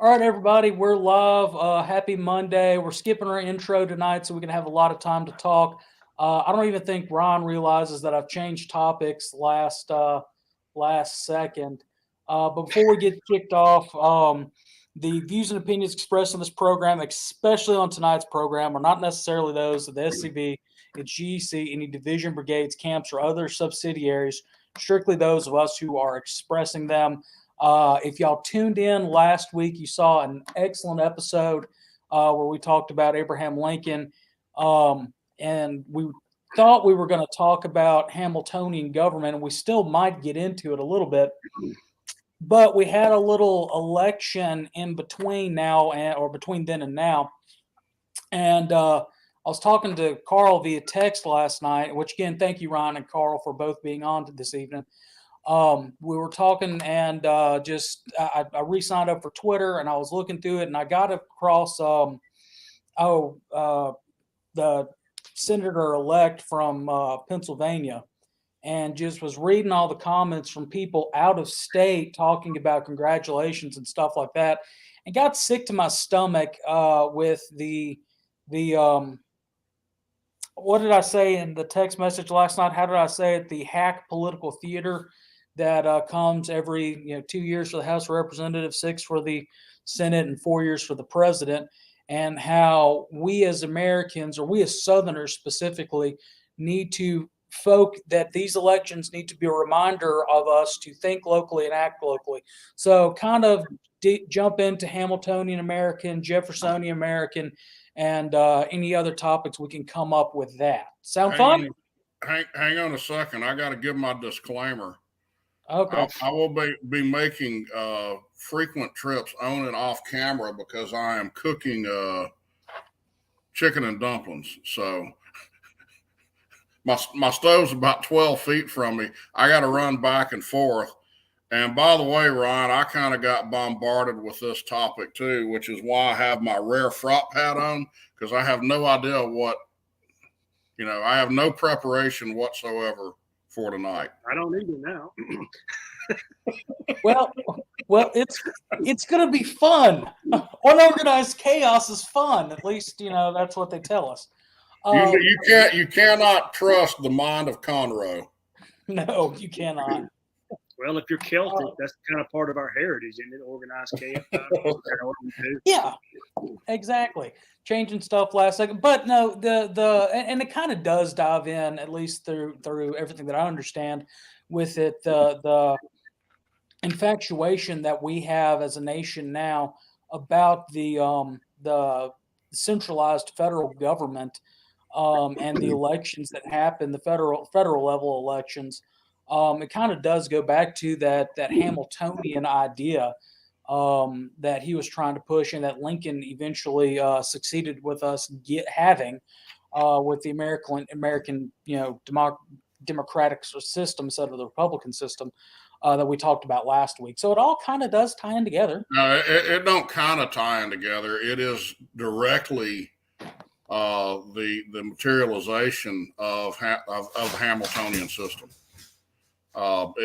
All right, everybody, we're live. Happy Monday. We're skipping our intro tonight so we can have a lot of time to talk. I don't even think Ron realizes that I've changed topics last second. But before we get kicked off, the views and opinions expressed on this program, especially on tonight's program, are not necessarily those of the SCV, its GEC, any division, brigades, camps, or other subsidiaries. Strictly those of us who are expressing them. If y'all tuned in last week, you saw an excellent episode where we talked about Abraham Lincoln. And we thought we were going to talk about Hamiltonian government, and we still might get into it a little bit. But we had a little election in between or between then and now. And I was talking to Carl via text last night, which again, thank you, Ryan and Carl, for both being on this evening. We were talking and I re-signed up for Twitter and I was looking through it and I got across the senator-elect from Pennsylvania, and just was reading all the comments from people out of state talking about congratulations and stuff like that, and got sick to my stomach with the what did I say in the text message last night? How did I say it? The hack political theater that comes every 2 years for the House of Representatives, 6 for the Senate, and 4 years for the president, and how we as Americans, or we as Southerners specifically, need to that these elections need to be a reminder of us to think locally and act locally. So kind of jump into Hamiltonian American, Jeffersonian American, and any other topics we can come up with that. Sound fun? Hang on a second. I got to give my disclaimer. Okay. I will be making frequent trips on and off camera because I am cooking chicken and dumplings. So my stove's about 12 feet from me. I got to run back and forth. And by the way, Ryan, I kind of got bombarded with this topic too, which is why I have my rare frop hat on, because I have no idea I have no preparation whatsoever for tonight. I don't either now. well, it's going to be fun. Unorganized chaos is fun. At least, that's what they tell us. You cannot trust the mind of Conroe. No, you cannot. Well, if you're Celtic, that's kind of part of our heritage, isn't it? Organized chaos. Yeah, exactly. Changing stuff last second, but no, and it kind of does dive in, at least through everything that I understand with it, the infatuation that we have as a nation now about the centralized federal government and the elections that happen, the federal level elections. It kind of does go back to that Hamiltonian idea that he was trying to push, and that Lincoln eventually succeeded with us having with the American democratic system instead of the Republican system that we talked about last week. So it all kind of does tie in together. No, it don't kind of tie in together. It is directly the materialization of the Hamiltonian system. And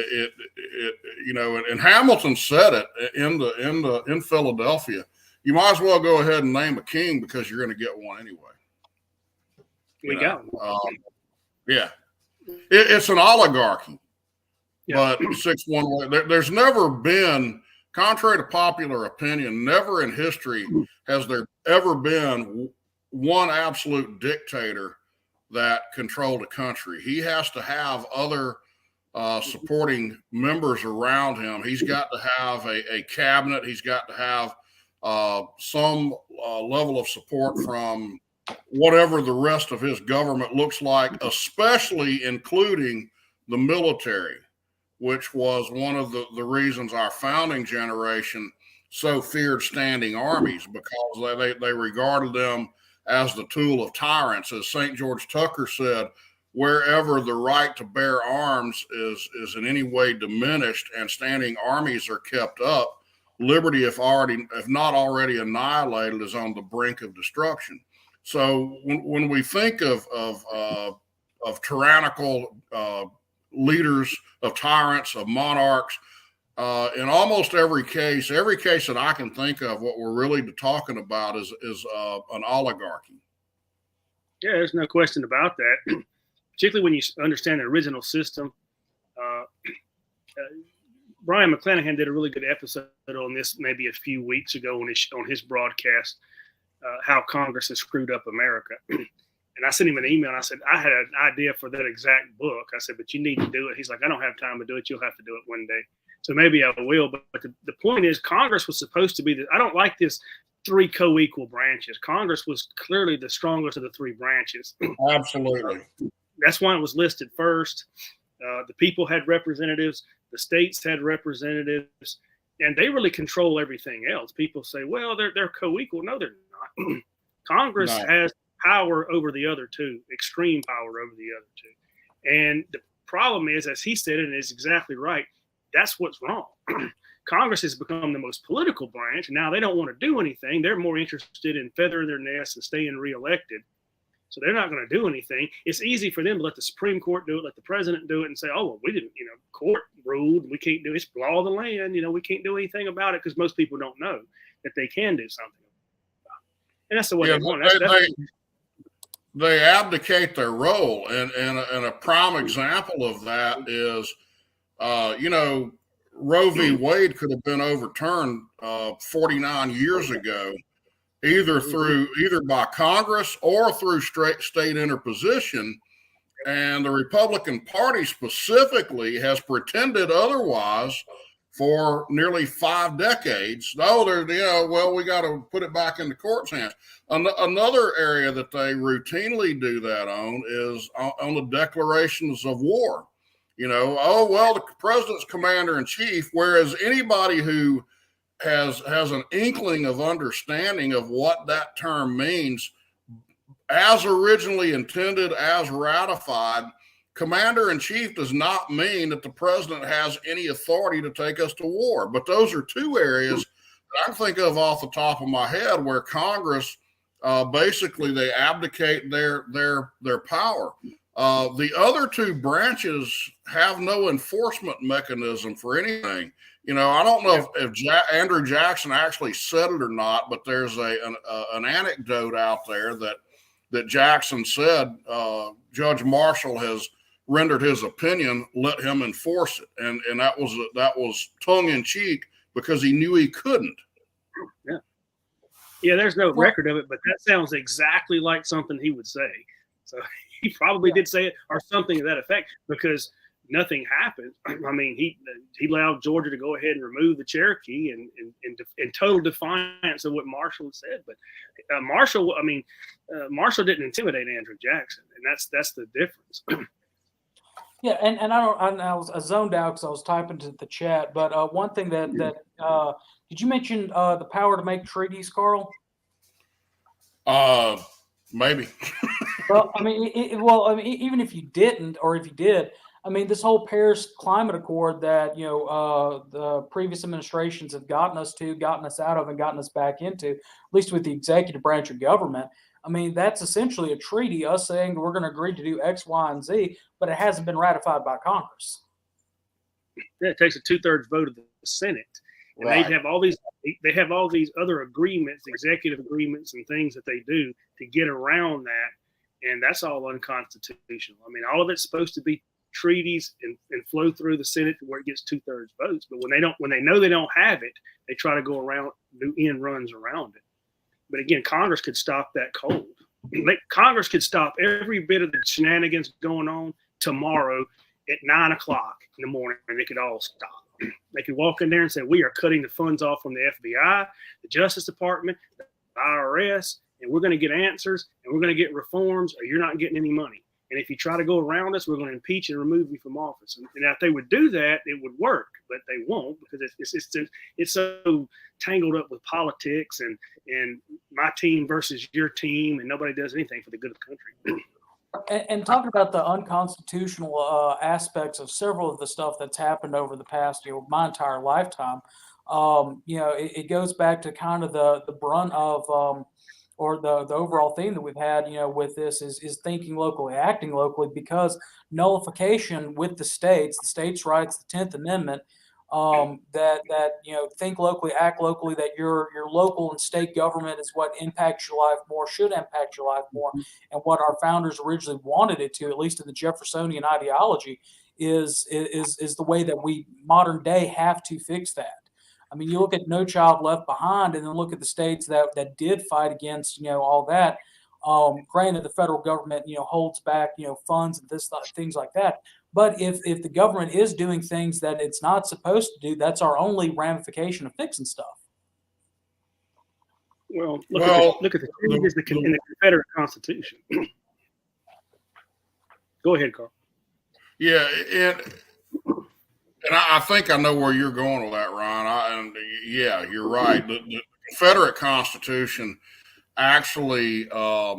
Hamilton said it in Philadelphia. You might as well go ahead and name a king because you're going to get one anyway. We got one. Yeah, it's an oligarchy, but 6-1. There's never been, contrary to popular opinion, never in history has there ever been one absolute dictator that controlled a country. He has to have other supporting members around him. He's got to have a cabinet. He's got to have some level of support from whatever the rest of his government looks like, especially including the military, which was one of the reasons our founding generation so feared standing armies, because they regarded them as the tool of tyrants. As St. George Tucker said, wherever the right to bear arms is in any way diminished and standing armies are kept up, liberty, if not already annihilated, is on the brink of destruction. So when we think of tyrannical leaders, of tyrants, of monarchs, in almost every case that I can think of, what we're really talking about is an oligarchy. Yeah, there's no question about that. Particularly when you understand the original system. Brian McClanahan did a really good episode on this maybe a few weeks ago on his broadcast, how Congress has screwed up America. And I sent him an email and I said, I had an idea for that exact book. I said, but you need to do it. He's like, I don't have time to do it. You'll have to do it one day. So maybe I will. But the point is, Congress was supposed to be I don't like this 3 co-equal branches. Congress was clearly the strongest of the 3 branches. Absolutely. That's why it was listed first. The people had representatives. The states had representatives. And they really control everything else. People say, well, they're co-equal. No, they're not. Congress has power over the other 2, extreme power over the other 2. And the problem is, as he said, and it's exactly right, that's what's wrong. Congress has become the most political branch. Now they don't want to do anything. They're more interested in feathering their nests and staying reelected. So they're not going to do anything. It's easy for them to let the Supreme Court do it, let the president do it, and say, oh, well, we didn't, court ruled, we can't do it. It's law of the land. We can't do anything about it, because most people don't know that they can do something about it. And that's the way they want. They abdicate their role. And a prime example of that is, Roe v. Wade could have been overturned 49 years ago, either by Congress or through state interposition. And the Republican Party specifically has pretended otherwise for nearly 5 decades. No, we got to put it back in the court's hands. Another area that they routinely do that on is on the declarations of war. The president's commander in chief, whereas anybody who has an inkling of understanding of what that term means, as originally intended, as ratified, commander in chief does not mean that the president has any authority to take us to war. But those are 2 areas that I can think of off the top of my head where Congress basically they abdicate their power. The other 2 branches have no enforcement mechanism for anything. I don't know if Andrew Jackson actually said it or not, but there's an anecdote out there that Jackson said Judge Marshall has rendered his opinion, let him enforce it, and that was tongue in cheek because he knew he couldn't. Yeah. There's no record of it, but that sounds exactly like something he would say. So he probably did say it or something to that effect, because nothing happened. I mean, he allowed Georgia to go ahead and remove the Cherokee in total defiance of what Marshall had said. But Marshall didn't intimidate Andrew Jackson, and that's the difference. Yeah, and I was zoned out because I was typing to the chat. But one thing that did you mention the power to make treaties, Carl? Maybe. Well, even if you didn't, or if you did, this whole Paris Climate Accord that the previous administrations have gotten us out of, and gotten us back into, at least with the executive branch of government. That's essentially a treaty, us saying we're going to agree to do X, Y, and Z, but it hasn't been ratified by Congress. Yeah, it takes a 2/3 vote of the Senate. And right. They have all these other agreements, executive agreements and things that they do to get around that. And that's all unconstitutional. All of it's supposed to be treaties and flow through the Senate where it gets 2/3 votes. But when they know they don't have it, they try to go around, do end runs around it. But again, Congress could stop that cold. Congress could stop every bit of the shenanigans going on tomorrow at 9 o'clock in the morning, and they could all stop. They could walk in there and say, we are cutting the funds off from the FBI, the Justice Department, the IRS, and we're going to get answers, and we're going to get reforms, or you're not getting any money. And if you try to go around us, we're going to impeach and remove you from office. And if they would do that, it would work, but they won't, because it's so tangled up with politics and my team versus your team, and nobody does anything for the good of the country. And talking about the unconstitutional aspects of several of the stuff that's happened over the past, my entire lifetime, it goes back to kind of the brunt of, or the overall theme that we've had, with this is thinking locally, acting locally, because nullification with the states' rights, the 10th Amendment, that think locally, act locally, that your local and state government is what impacts your life more, should impact your life more, and what our founders originally wanted it to, at least in the Jeffersonian ideology, is the way that we modern day have to fix that. I mean, you look at No Child Left Behind, and then look at the states that did fight against all that. Granted, the federal government holds back funds and things like that. But if the government is doing things that it's not supposed to do, that's our only ramification of fixing stuff. Well, look at the changes in the Confederate Constitution. Go ahead, Carl. Yeah, and I think I know where you're going with that, Ron. Yeah, you're right. The Confederate Constitution actually, I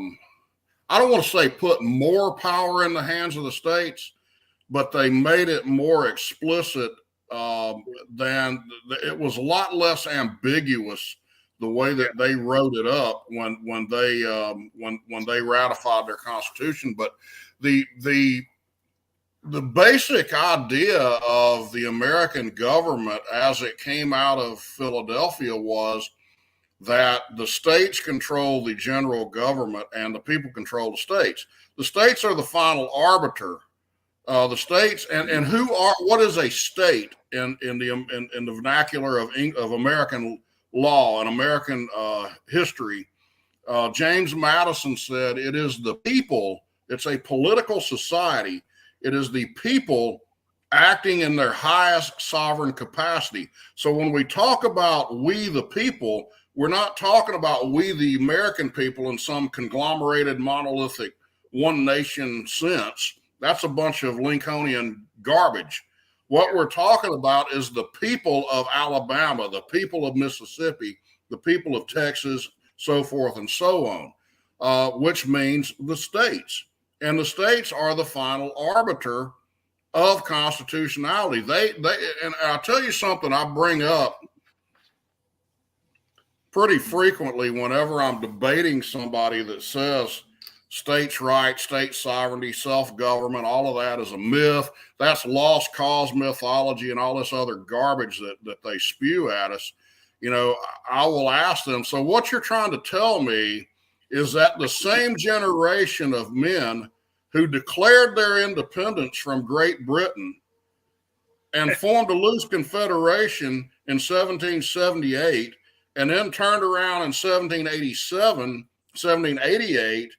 don't want to say put more power in the hands of the states, but they made it more explicit than it was a lot less ambiguous the way that they wrote it up when they ratified their Constitution. But the basic idea of the American government as it came out of Philadelphia was that the states control the general government and the people control the states. The states are the final arbiter. The states and what is a state in the vernacular of American law and American history? James Madison said it is the people. It's a political society. It is the people acting in their highest sovereign capacity. So when we talk about we the people, we're not talking about we the American people in some conglomerated monolithic one nation sense. That's a bunch of Lincolnian garbage. What we're talking about is the people of Alabama, the people of Mississippi, the people of Texas, so forth and so on, which means the states. And the states are the final arbiter of constitutionality. And I'll tell you something I bring up pretty frequently whenever I'm debating somebody that says states' rights, state sovereignty, self-government, all of that is a myth. That's lost cause mythology and all this other garbage that they spew at us. I will ask them, so what you're trying to tell me is that the same generation of men who declared their independence from Great Britain and formed a loose confederation in 1778 and then turned around in 1788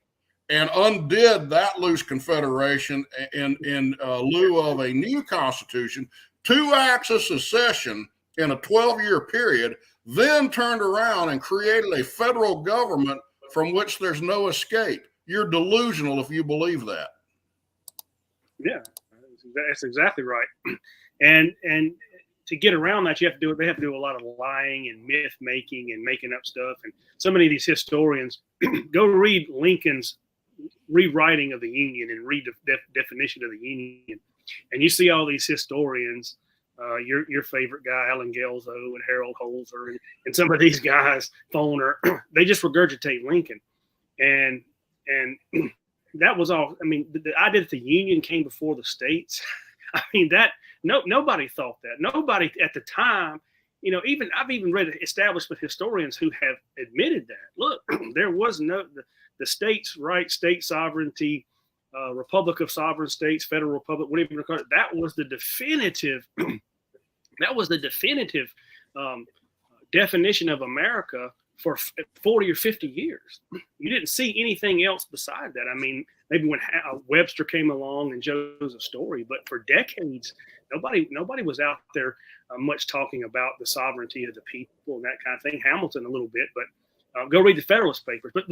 and undid that loose confederation in lieu of a new constitution, 2 acts of secession in a 12-year period, then turned around and created a federal government from which there's no escape. You're delusional if you believe that. Yeah, that's exactly right. And to get around that, they have to do a lot of lying and myth making and making up stuff. And so many of these historians, go read Lincoln's rewriting of the Union and read the definition of the Union, and you see all these historians, your favorite guy Alan Gelso and Harold Holzer and some of these guys, Foner, they just regurgitate Lincoln, and that was all. I mean, the idea that the Union came before the states, I mean, that nobody thought that. Nobody at the time, I've even read establishment historians who have admitted that. Look, there was the states' right, state sovereignty, Republic of Sovereign States, Federal Republic, whatever you call it. That was the definitive. That was the definitive definition of America for 40 or 50 years. You didn't see anything else beside that. I mean, maybe when Webster came along and Joseph Story, but for decades, nobody was out there much talking about the sovereignty of the people and that kind of thing. Hamilton a little bit, but go read the Federalist Papers. But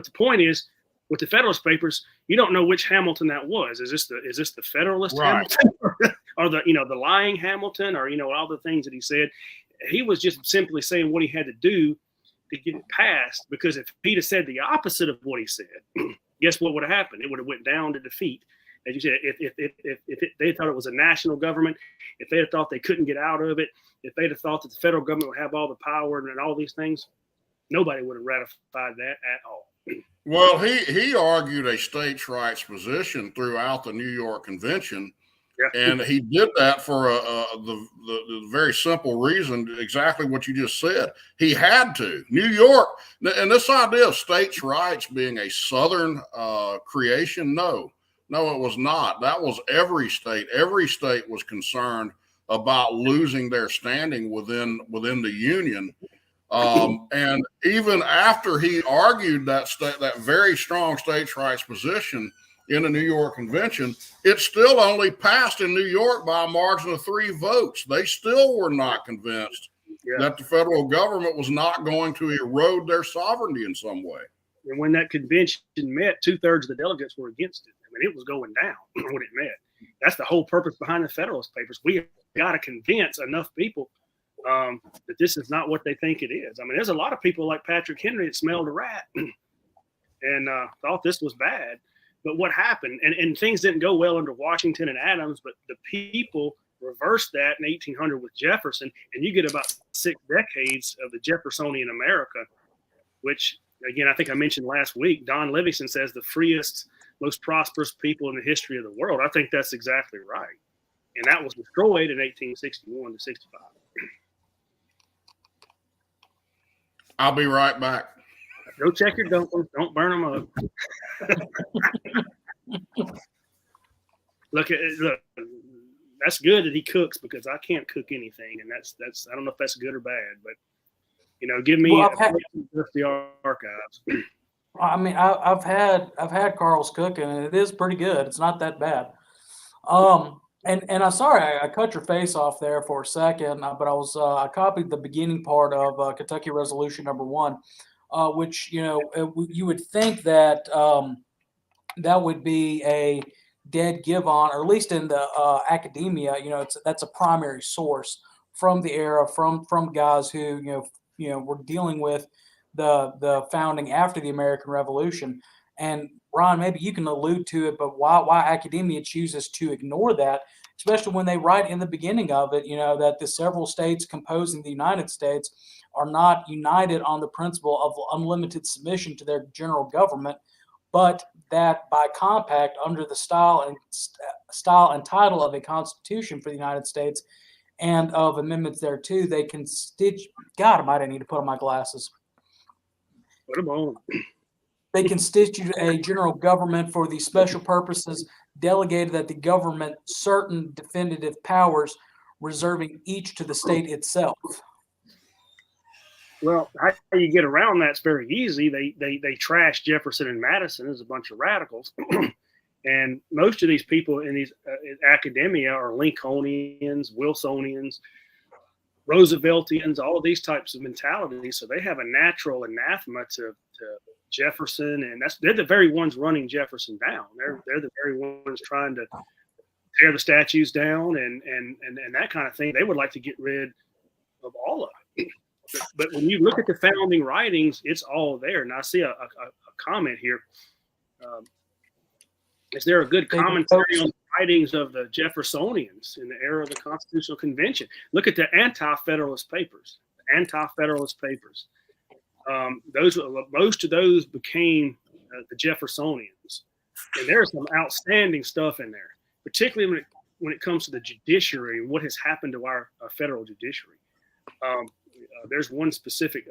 the point is, with the Federalist Papers, you don't know which Hamilton that was. Is this the Federalist right. Hamilton, or the lying Hamilton, or all the things that he said? He was just simply saying what he had to do to get it passed. Because if he'd have said the opposite of what he said, guess what would have happened? It would have went down to defeat. As you said, if they thought it was a national government, if they had thought they couldn't get out of it, if they'd have thought that the federal government would have all the power and all these things, nobody would have ratified that at all. Well, he argued a states' rights position throughout the New York Convention, And he did that for the very simple reason, exactly what you just said. He had to. New York, and this idea of states' rights being a Southern creation, no, it was not. That was every state. Every state was concerned about losing their standing within the Union. And even after he argued that very strong states' rights position in the New York Convention, it still only passed in New York by a margin of 3 votes. They still were not convinced that the federal government was not going to erode their sovereignty in some way. And when that convention met, 2/3 of the delegates were against it. I mean, it was going down when it met. That's the whole purpose behind the Federalist Papers. We got to convince enough people that this is not what they think it is. I mean, there's a lot of people like Patrick Henry that smelled a rat and thought this was bad. But what happened, and things didn't go well under Washington and Adams, but the people reversed that in 1800 with Jefferson, and you get about 6 decades of the Jeffersonian America, which, again, I think I mentioned last week, Don Livingston says the freest, most prosperous people in the history of the world. I think that's exactly right. And that was destroyed in 1861 to 65. I'll be right back. Go check your dumplings. Don't burn them up. Look, that's good that he cooks, because I can't cook anything, and that's I don't know if that's good or bad, but give me the archives. I mean, I've had Carl's cooking, and it is pretty good. It's not that bad. And I'm sorry I cut your face off there for a second, but I copied the beginning part of Kentucky Resolution Number 1. Which you would think that that would be a dead give on, or at least in the academia, that's a primary source from the era, from guys who were dealing with the founding after the American Revolution. And Ron, maybe you can allude to it, but why academia chooses to ignore that, especially when they write in the beginning of it, that the several states composing the United States are not united on the principle of unlimited submission to their general government, but that by compact under the style and title of a constitution for the United States and of amendments thereto, they can God, I might need to put on my glasses. Put them on. They constitute a general government for the special purposes delegated that the government certain definitive powers, reserving each to the state itself. Well, how you get around that's very easy. They trash Jefferson and Madison as a bunch of radicals, and most of these people in these academia are Lincolnians, Wilsonians, Rooseveltians, all of these types of mentalities. So they have a natural anathema to Jefferson, and they're the very ones running Jefferson down. They're the very ones trying to tear the statues down and that kind of thing. They would like to get rid of all of it. But when you look at the founding writings, it's all there. And I see a comment here. Is there a good commentary on the writings of the Jeffersonians in the era of the Constitutional Convention? Look at the Anti-Federalist Papers. Most of those became the Jeffersonians. And there's some outstanding stuff in there, particularly when it comes to the judiciary and what has happened to our federal judiciary. There's one specific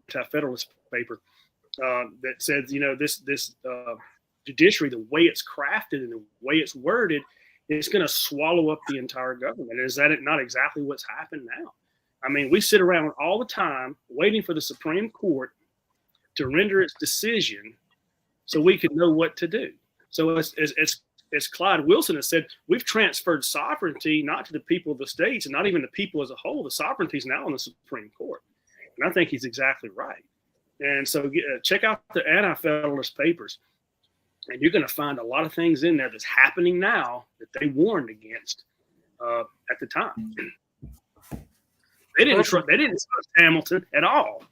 Anti-Federalist paper that says, this judiciary, the way it's crafted and the way it's worded, is going to swallow up the entire government. Is that not exactly what's happened now? I mean, we sit around all the time waiting for the Supreme Court to render its decision so we can know what to do. So as Clyde Wilson has said, we've transferred sovereignty not to the people of the states and not even the people as a whole. The sovereignty is now on the Supreme Court. And I think he's exactly right. And so check out the Anti-Federalist Papers, and you're going to find a lot of things in there that's happening now that they warned against at the time. They didn't trust Hamilton at all.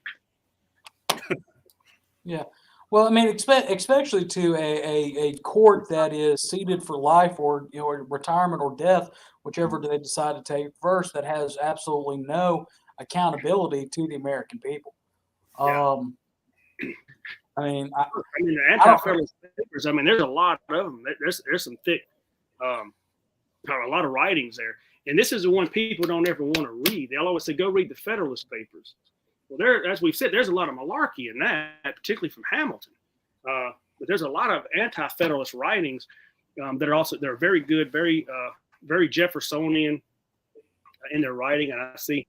Yeah. Well, I mean, especially to a court that is seated for life or retirement or death, whichever they decide to take first, that has absolutely no accountability to the American people. Yeah. The Anti-Federalist Papers. I mean, there's a lot of them. There's some thick a lot of writings there. And this is the one people don't ever want to read. They'll always say, go read the Federalist Papers. Well, there, as we've said, there's a lot of malarkey in that, particularly from Hamilton. But there's a lot of anti-Federalist writings that are also, they're very good, very Jeffersonian in their writing. And I see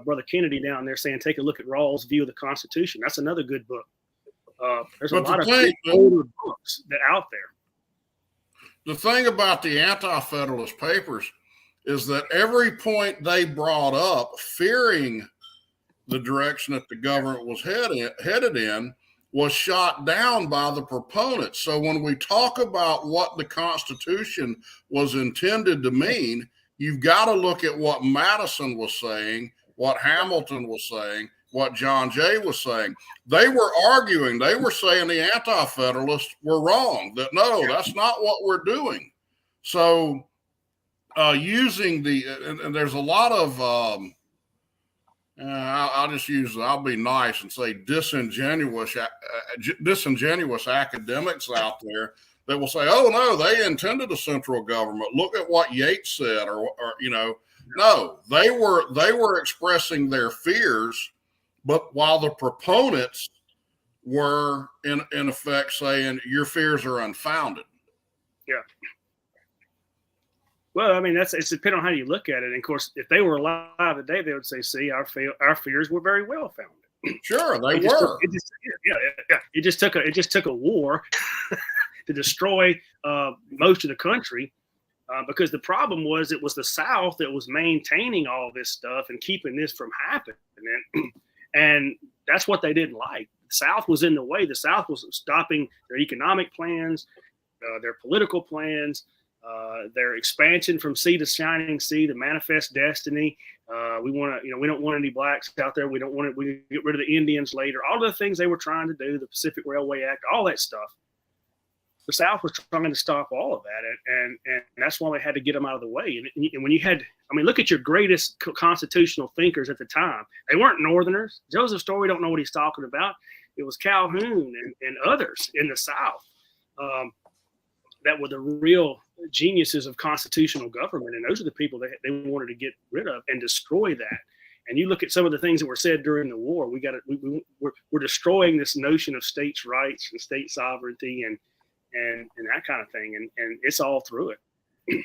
Brother Kennedy down there saying, take a look at Rawls' View of the Constitution. That's another good book. There's a lot of older books that out there. The thing about the Anti-Federalist Papers is that every point they brought up, fearing the direction that the government was headed in, was shot down by the proponents. So when we talk about what the Constitution was intended to mean, you've got to look at what Madison was saying, what Hamilton was saying, what John Jay was saying. They were arguing, they were saying the Anti-Federalists were wrong, that no, that's not what we're doing. So using and there's a lot of, I'll be nice and say disingenuous academics out there that will say, oh no, they intended a central government. Look at what Yates said, or no, they were expressing their fears, but while the proponents were in effect saying your fears are unfounded. Yeah. Well, I mean, it's depending on how you look at it. And of course, if they were alive today, they would say, see, our fears were very well founded. Sure, they were. It just took a war to destroy most of the country, because the problem was it was the South that was maintaining all this stuff and keeping this from happening. And that's what they didn't like. The South was in the way. The South was stopping their economic plans, their political plans, their expansion from sea to shining sea, the manifest destiny. We don't want any blacks out there. We get rid of the Indians later. All the things they were trying to do, the Pacific Railway Act, all that stuff. The South was trying to stop all of that, and that's why they had to get them out of the way. And when you had, look at your greatest constitutional thinkers at the time. They weren't Northerners. Joseph Story don't know what he's talking about. It was Calhoun and others in the South that were the real geniuses of constitutional government, and those are the people that they wanted to get rid of and destroy that. And you look at some of the things that were said during the war. We're destroying this notion of states' rights and state sovereignty and that kind of thing, and it's all through it.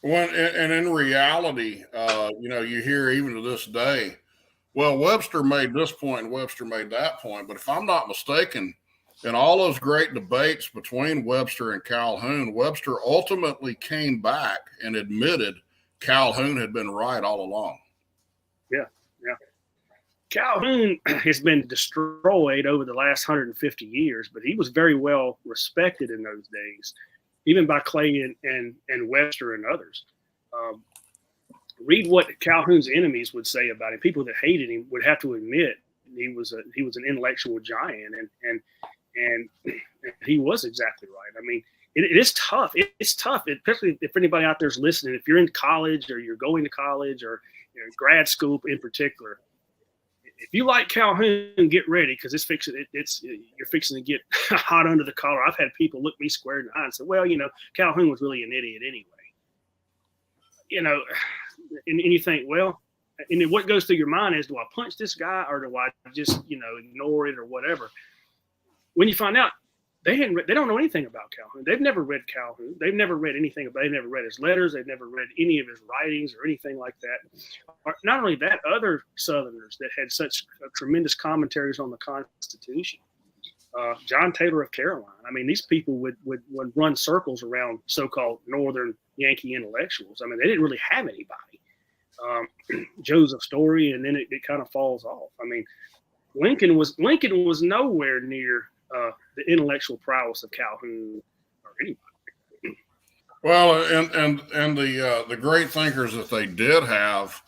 Well, and in reality, you hear even to this day, well, Webster made this point and Webster made that point, but if I'm not mistaken, in all those great debates between Webster and Calhoun, Webster ultimately came back and admitted Calhoun had been right all along. Yeah. Calhoun has been destroyed over the last 150 years, but he was very well respected in those days, even by Clay and Webster and others. Read what Calhoun's enemies would say about him. People that hated him would have to admit he was an intellectual giant, and he was exactly right. It is tough. It's tough, especially if anybody out there is listening. If you're in college or you're going to college or grad school in particular, if you like Calhoun, get ready, because you're fixing to get hot under the collar. I've had people look me square in the eye and say, "Well, Calhoun was really an idiot anyway." And you think, well, and then what goes through your mind is, do I punch this guy or do I just ignore it or whatever? When you find out they don't know anything about Calhoun. They've never read Calhoun. They've never read anything about. They've never read his letters. They've never read any of his writings or anything like that. Not only that, other Southerners that had such tremendous commentaries on the Constitution. John Taylor of Caroline. These people would run circles around so-called Northern Yankee intellectuals. They didn't really have anybody. Joseph Story, and then it kind of falls off. Lincoln was nowhere near the intellectual prowess of Calhoun or anybody. Well, and the great thinkers that they did have,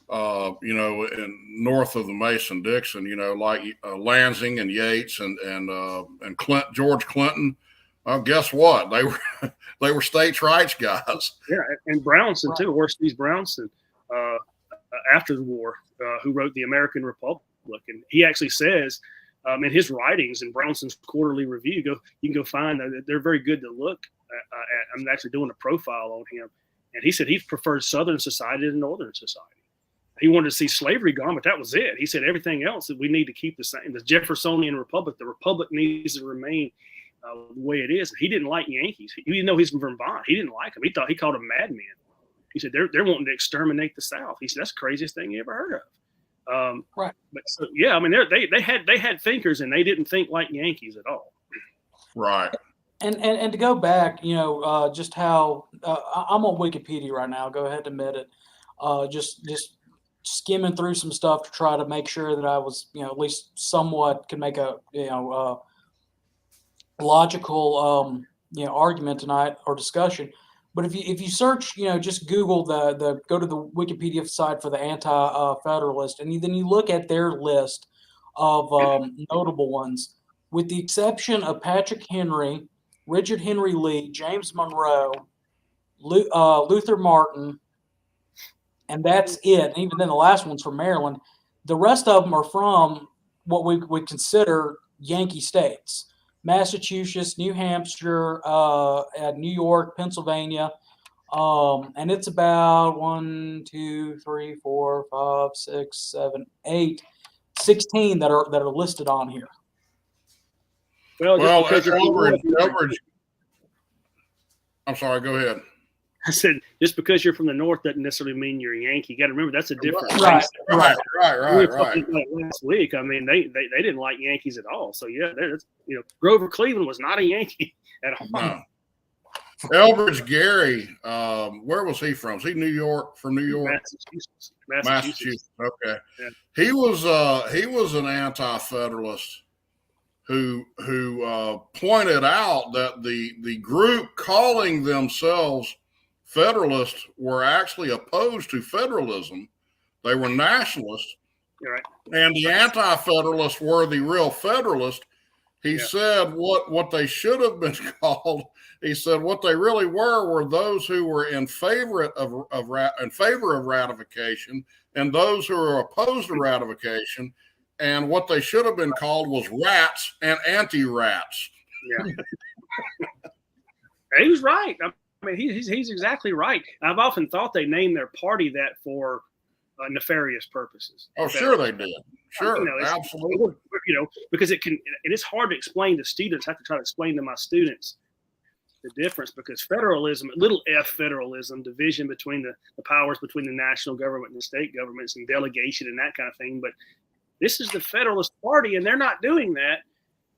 in north of the Mason-Dixon, like Lansing and Yates and George Clinton. Well, guess what? They were states' rights guys. Yeah, and Brownson too, Orstiz Brownson, after the war, who wrote the American Republic, and he actually says in his writings in Brownson's Quarterly Review, you can go find that they're very good to look at. I'm actually doing a profile on him. And he said he preferred Southern society to Northern society. He wanted to see slavery gone, but that was it. He said everything else that we need to keep the same. The Jeffersonian Republic, the Republic needs to remain the way it is. He didn't like Yankees. Even though he's from Vermont, he didn't like them. He called them madmen. He said they're wanting to exterminate the South. He said that's the craziest thing you ever heard of. Right. But so yeah, I mean they had thinkers, and they didn't think like Yankees at all. Right. And to go back, just how I'm on Wikipedia right now. Go ahead and admit it. Just skimming through some stuff to try to make sure that I was, at least somewhat could make a, logical, argument tonight or discussion. But if you search, just Google go to the Wikipedia site for the Anti-Federalist, and then you look at their list of notable ones, with the exception of Patrick Henry, Richard Henry Lee, James Monroe, Luther Martin, and that's it. And even then, the last one's from Maryland. The rest of them are from what we would consider Yankee states: Massachusetts, New Hampshire, New York, Pennsylvania. And it's about 1, 2, 3, 4, 5, 6, 7, 8, 16 that are listed on here. Well, I'm sorry, go ahead. I said, just because you're from the North doesn't necessarily mean you're a Yankee. You got to remember that's a different right. Last week, I mean, they didn't like Yankees at all. So yeah, Grover Cleveland was not a Yankee at all. No. Elbridge Gary, where was he from? Was he New York? From New York? Massachusetts. Okay. Yeah. He was an anti-federalist who pointed out that the group calling themselves Federalists were actually opposed to federalism. They were nationalists. Right. And the anti-federalists were the real Federalists. He said what they should have been called. He said what they really were those who were in favor of ratification and those who are opposed to ratification. And what they should have been called was rats and anti-rats. Yeah. He was right. I mean, he's exactly right. I've often thought they named their party that for nefarious purposes. Oh, sure they did. Sure, absolutely. Because it is hard to explain to students. I have to try to explain to my students the difference, because federalism, little f federalism, division between the powers between the national government and the state governments and delegation and that kind of thing. But this is the Federalist Party, and they're not doing that.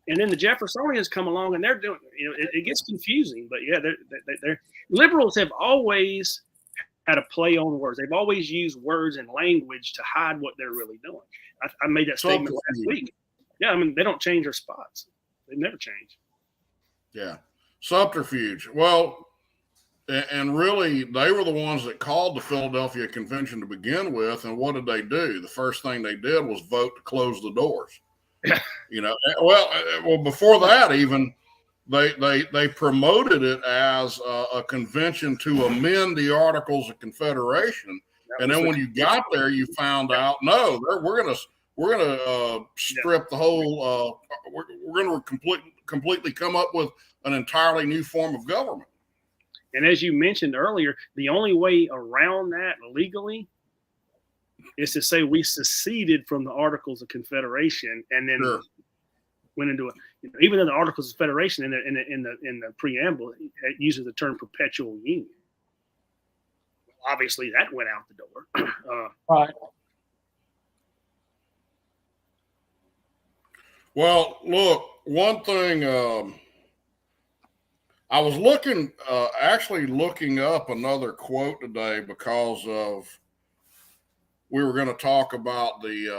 And then the Jeffersonians come along, and they're doing. It gets confusing. But yeah, they're liberals have always had a play on words. They've always used words and language to hide what they're really doing. I made that statement last week. Yeah, I mean, they don't change their spots. They never change. Yeah, subterfuge. Well, and really, they were the ones that called the Philadelphia Convention to begin with. And what did they do? The first thing they did was vote to close the doors. Well, before that, even they promoted it as a convention to amend the Articles of Confederation. And then when you got there, you found out, no, we're gonna strip the whole. We're gonna completely come up with an entirely new form of government. And as you mentioned earlier, the only way around that legally is to say we seceded from the Articles of Confederation, and then went into even though the Articles of Federation in the preamble it uses the term perpetual union. Obviously, that went out the door. Right. Well, look, one thing I was actually looking up another quote today because we were going to talk about the,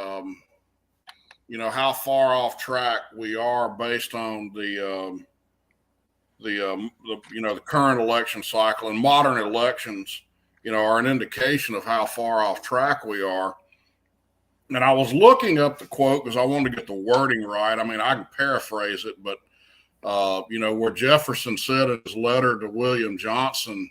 how far off track we are based on the current election cycle, and modern elections, are an indication of how far off track we are. And I was looking up the quote because I wanted to get the wording right. I mean, I can paraphrase it, but where Jefferson said in his letter to William Johnson,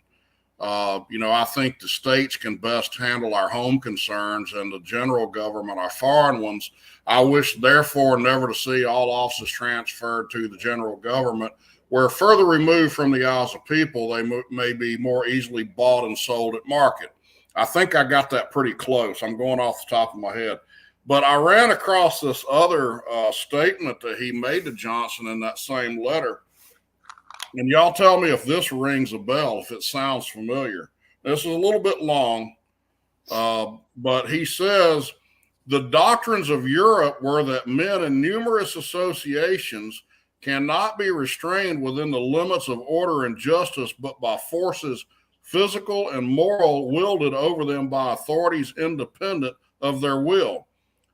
I think the states can best handle our home concerns and the general government our foreign ones. I wish, therefore, never to see all offices transferred to the general government, where further removed from the eyes of people, they may be more easily bought and sold at market. I think I got that pretty close. I'm going off the top of my head. But I ran across this other statement that he made to Johnson in that same letter. And y'all tell me if this rings a bell, if it sounds familiar. This is a little bit long, but he says, the doctrines of Europe were that men in numerous associations cannot be restrained within the limits of order and justice, but by forces physical and moral wielded over them by authorities independent of their will.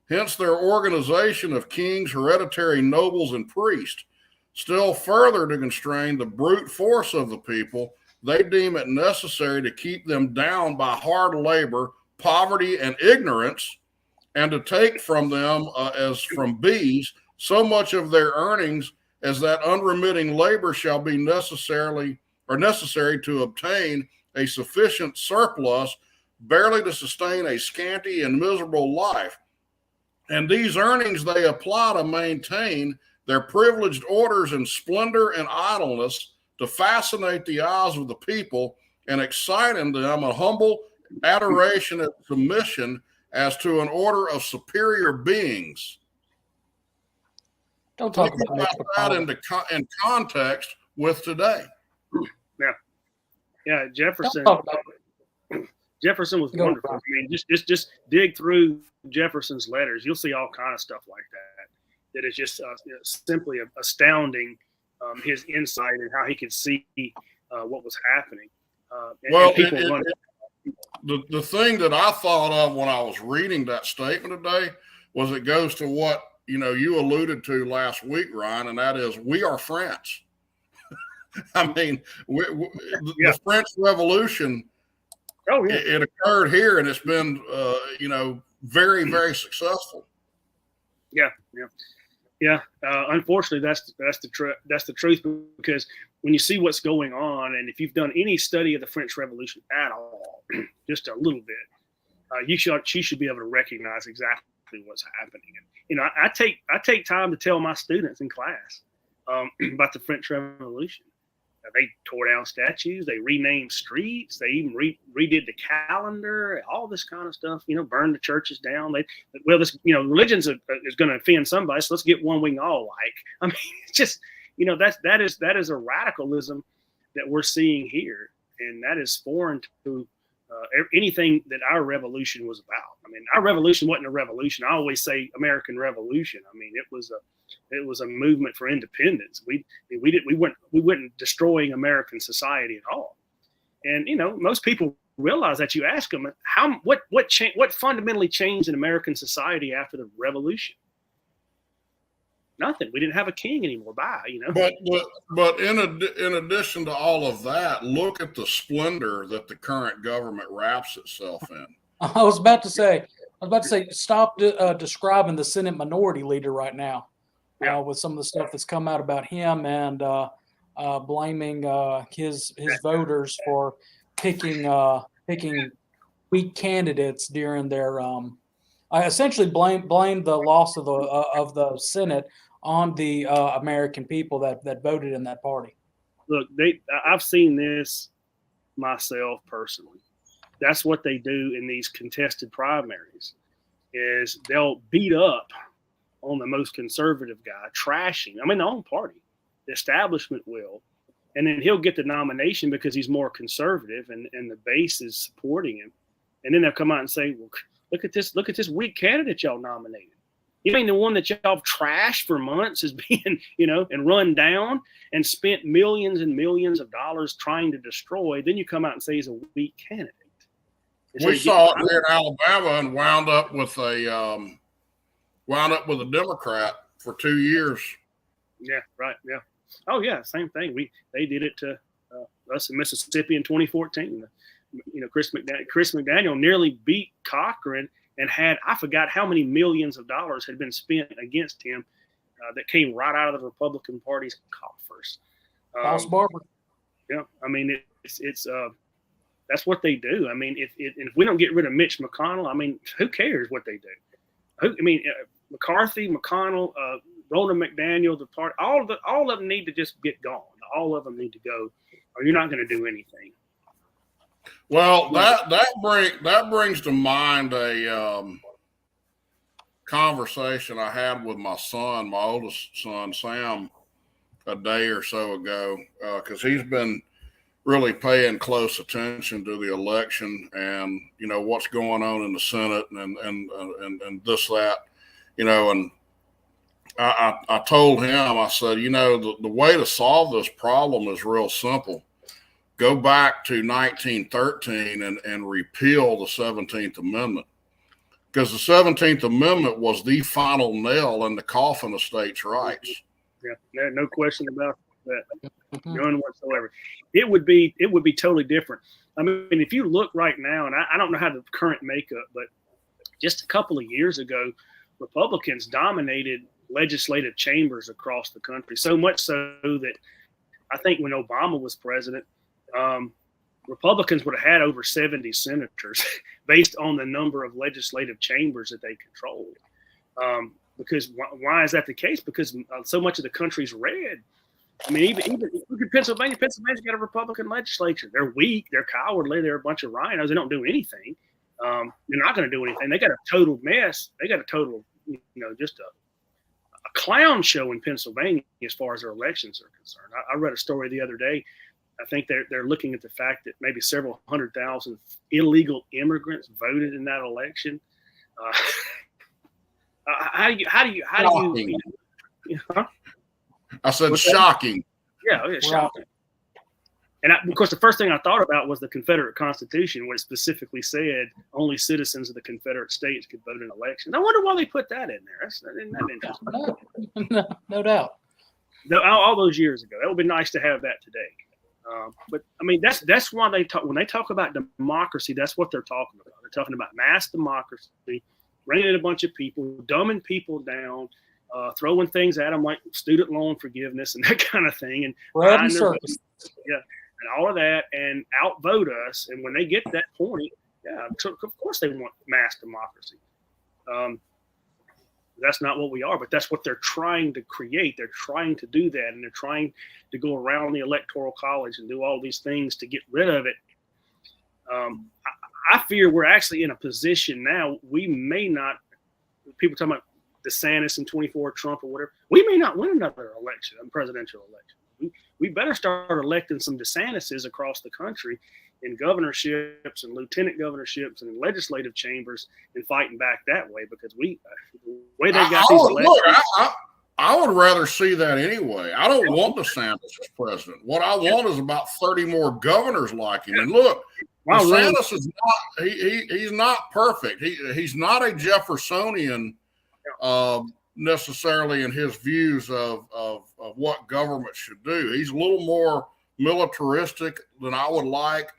Hence their organization of kings, hereditary nobles, and priests. Still further to constrain the brute force of the people, they deem it necessary to keep them down by hard labor, poverty, and ignorance, and to take from them as from bees so much of their earnings as that unremitting labor shall be necessary to obtain a sufficient surplus, barely to sustain a scanty and miserable life. And these earnings they apply to maintain their privileged orders in splendor and idleness, to fascinate the eyes of the people and excite in them a humble adoration and submission as to an order of superior beings. Don't talk about that in context with today. Yeah, Jefferson. Jefferson was wonderful. I mean, just dig through Jefferson's letters. You'll see all kind of stuff like that. That is just simply astounding. His insight and how he could see what was happening. The thing that I thought of when I was reading that statement today was it goes to what you alluded to last week, Ryan, and that is we are France. I mean, the French Revolution. Oh yeah, it occurred here, and it's been very, very successful. Yeah. Unfortunately, that's the truth, because when you see what's going on, and if you've done any study of the French Revolution at all, just a little bit, you should be able to recognize exactly what's happening. And I take time to tell my students in class about the French Revolution. They tore down statues, they renamed streets, they even redid the calendar, all this kind of stuff. Burned the churches down. Religion's is going to offend somebody, so let's get one we can all like. I mean, it's just that is a radicalism that we're seeing here, and that is foreign to anything that our revolution was about. I mean, our revolution wasn't a revolution. I always say American Revolution. I mean, it was a movement for independence. We weren't destroying American society at all. And most people realize that. You ask them what fundamentally changed in American society after the revolution. Nothing. We didn't have a king anymore. But in addition to all of that, look at the splendor that the current government wraps itself in. I was about to say, stop describing the Senate Minority Leader right now, with some of the stuff that's come out about him and blaming his voters for picking weak candidates during their. I essentially blame the loss of the Senate on the American people that voted in that party. Look, I've seen this myself personally. That's what they do in these contested primaries, is they'll beat up on the most conservative guy, trashing. I mean, the own party, the establishment will, and then he'll get the nomination because he's more conservative, and the base is supporting him. And then they'll come out and say, "Well, look at this weak candidate y'all nominated. You mean the one that y'all trashed for months is being, and run down and spent millions and millions of dollars trying to destroy. Then you come out and say he's a weak candidate." We saw it here in Alabama and wound up with a Democrat for 2 years. Yeah, right. Yeah. Oh yeah, same thing. They did it to us in Mississippi in 2014. Chris McDaniel nearly beat Cochran and had, I forgot how many millions of dollars had been spent against him that came right out of the Republican Party's coffers. False barber. Yeah, I mean it's that's what they do. I mean, if we don't get rid of Mitch McConnell, I mean, who cares what they do? McCarthy, McConnell, Ronna McDaniel, the party, all of them need to just get gone. All of them need to go, or you're not going to do anything. Well, that brings to mind a conversation I had with my son, my oldest son, Sam, a day or so ago, because he's been really paying close attention to the election and, you know, what's going on in the Senate and this, that, you know, and I told him, I said, you know, the way to solve this problem is real simple. Go back to 1913 and repeal the 17th Amendment, because the 17th Amendment was the final nail in the coffin of states' rights. Yeah, no question about that. None whatsoever. It would be totally different. I mean, if you look right now, and I don't know how the current makeup, but just a couple of years ago, Republicans dominated legislative chambers across the country, so much so that I think when Obama was president, Republicans would have had over 70 senators based on the number of legislative chambers that they controlled. Because why is that the case? Because so much of the country's red. I mean, even look at Pennsylvania. Pennsylvania's got a Republican legislature. They're weak. They're cowardly. They're a bunch of rhinos. They don't do anything. They're not going to do anything. They got a total mess. They got a total, you know, just a clown show in Pennsylvania as far as their elections are concerned. I read a story the other day. I think they're looking at the fact that maybe several 100,000 illegal immigrants voted in that election. How do you I said shocking. Yeah, shocking. And of course, the first thing I thought about was the Confederate Constitution, where it specifically said only citizens of the Confederate States could vote in elections. I wonder why they put that in there. Isn't that interesting? No doubt. All those years ago, that would be nice to have that today. But I mean, that's why they talk when they talk about democracy. That's what they're talking about. They're talking about mass democracy, bringing in a bunch of people, dumbing people down, throwing things at them like student loan forgiveness and that kind of thing, and bread and circus. Yeah, and all of that, and outvote us. And when they get to that point, yeah, of course they want mass democracy. That's not what we are, but that's what they're trying to create. They're trying to do that, and they're trying to go around the Electoral College and do all these things to get rid of it. I fear we're actually in a position now. We may not. People talking about DeSantis in 24, Trump or whatever. We may not win another election, a presidential election. We better start electing some DeSantises across the country in governorships and lieutenant governorships and in legislative chambers and fighting back that way, because the way they got these elections. I would rather see that anyway. I don't want DeSantis as president. What I want is about 30 more governors like him. And look, DeSantis is not he's not perfect. He's not a Jeffersonian necessarily in his views of what government should do. He's a little more militaristic than I would like.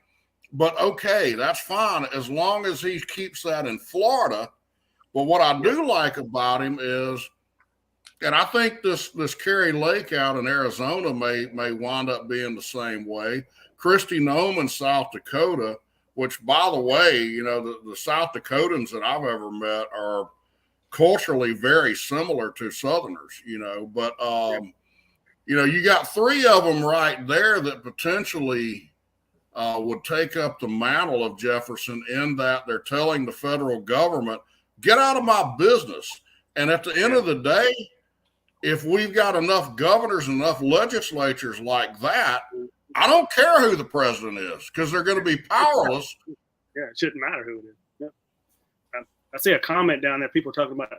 But okay, that's fine as long as he keeps that in Florida. But what I do like about him is, and I think this Kerry Lake out in Arizona may wind up being the same way. Kristi Noem in South Dakota, which, by the way, you know, the South Dakotans that I've ever met are culturally very similar to Southerners, you know. But, you know, you got three of them right there that potentially would take up the mantle of Jefferson, in that they're telling the federal government, get out of my business. And at the end of the day, if we've got enough governors and enough legislatures like that, I don't care who the president is, because they're going to be powerless. Yeah, it shouldn't matter who it is. Yeah. I see a comment down there. People talking about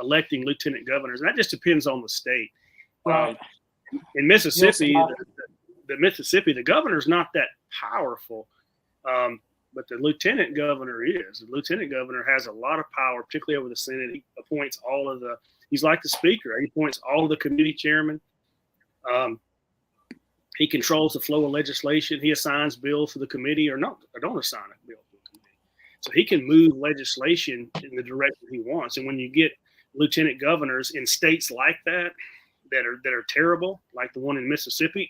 electing lieutenant governors, and that just depends on the state. Right. In Mississippi, the governor's not that powerful, but the lieutenant governor is. The lieutenant governor has a lot of power, particularly over the Senate. He appoints he's like the speaker. He appoints all of the committee chairmen. He controls the flow of legislation. He assigns bills to the committee or don't assign a bill to the committee. So he can move legislation in the direction he wants. And when you get lieutenant governors in states like that are terrible, like the one in Mississippi,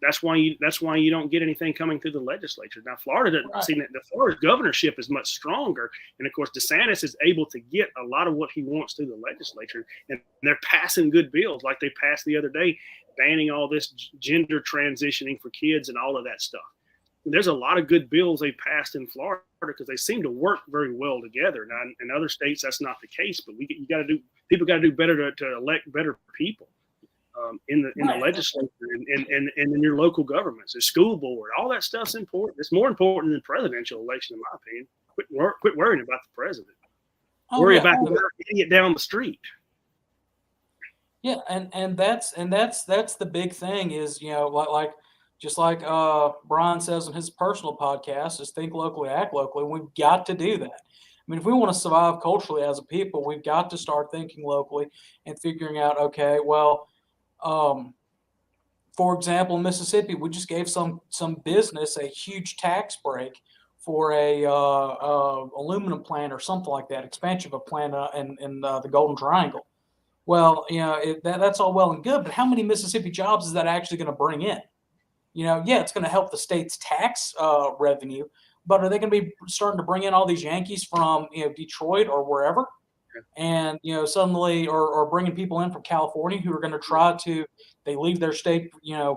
that's why you don't get anything coming through the legislature. Now Florida doesn't see that. The Florida governorship is much stronger, and of course DeSantis is able to get a lot of what he wants through the legislature, and they're passing good bills like they passed the other day, banning all this gender transitioning for kids and all of that stuff. There's a lot of good bills they passed in Florida because they seem to work very well together. Now, in other states, that's not the case, but people got to do better to elect better people in the legislature and in your local governments, the school board. All that stuff's important. It's more important than the presidential election, in my opinion. Quit worrying about the president. Worry about the idiot down the street. Yeah, and that's the big thing is, like just like Brian says on his personal podcast, is think locally, act locally. We've got to do that. I mean, if we want to survive culturally as a people, we've got to start thinking locally and figuring out, okay, well, for example, in Mississippi, we just gave some business a huge tax break for a aluminum plant or something like that, expansion of a plant in the Golden Triangle. Well, that's all well and good, but how many Mississippi jobs is that actually going to bring in? It's going to help the state's tax revenue, but are they going to be starting to bring in all these Yankees from Detroit or wherever, and suddenly or bringing people in from California who are going to try to they leave their state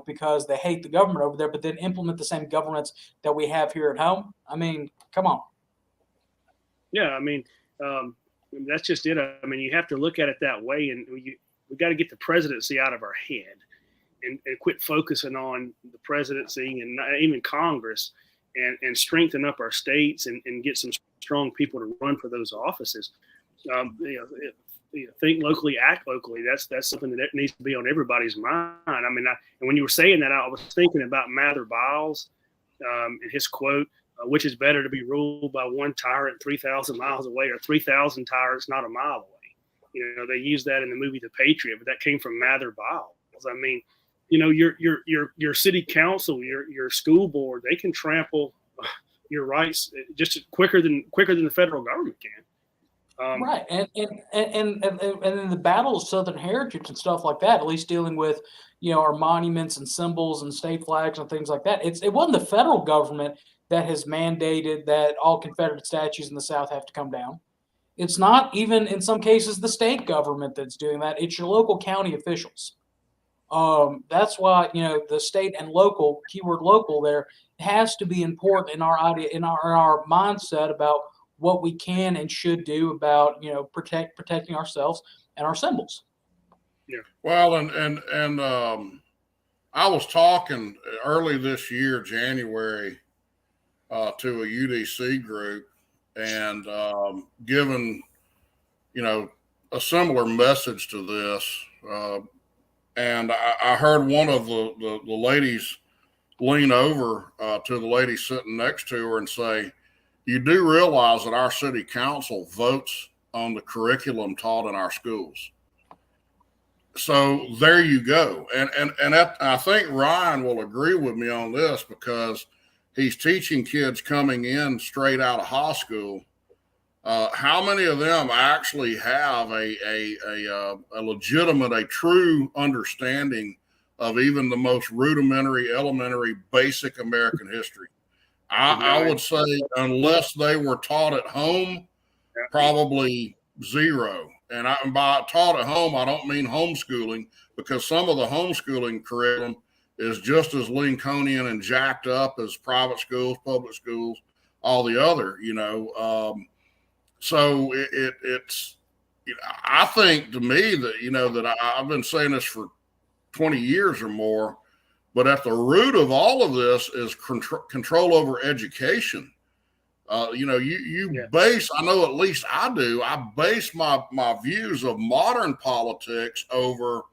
because they hate the government over there, but then implement the same governments that we have here at home? I mean, come on. Yeah, I mean that's just it. I mean, you have to look at it that way, and we got to get the presidency out of our head. And quit focusing on the presidency and even Congress and strengthen up our states and get some strong people to run for those offices. Think locally, act locally. That's something that needs to be on everybody's mind. I mean, and when you were saying that, I was thinking about Mather Biles and his quote, which is better to be ruled by one tyrant 3,000 miles away or 3,000 tyrants not a mile away. They used that in the movie The Patriot, but that came from Mather Biles. I mean, your city council, your school board, they can trample your rights just quicker than the federal government can. Right, and in the battle of Southern heritage and stuff like that, at least dealing with our monuments and symbols and state flags and things like that, it wasn't the federal government that has mandated that all Confederate statues in the South have to come down. It's not even in some cases the state government that's doing that. It's your local county officials. That's why the state and local, keyword local, there has to be important in our idea, in our mindset about what we can and should do about protecting ourselves and our symbols. Yeah. Well, and I was talking early this year, January, to a UDC group, and given a similar message to this. And I heard one of the ladies lean over to the lady sitting next to her and say, "You do realize that our city council votes on the curriculum taught in our schools." So there you go. And I think Ryan will agree with me on this because he's teaching kids coming in straight out of high school. How many of them actually have a legitimate, a true understanding of even the most rudimentary, elementary, basic American history? I would say unless they were taught at home, probably zero. And by taught at home, I don't mean homeschooling, because some of the homeschooling curriculum is just as Lincolnian and jacked up as private schools, public schools, all the other, So it's, I think to me that, that I've been saying this for 20 years or more, but at the root of all of this is control over education. You base, I know at least I do, I base my views of modern politics over,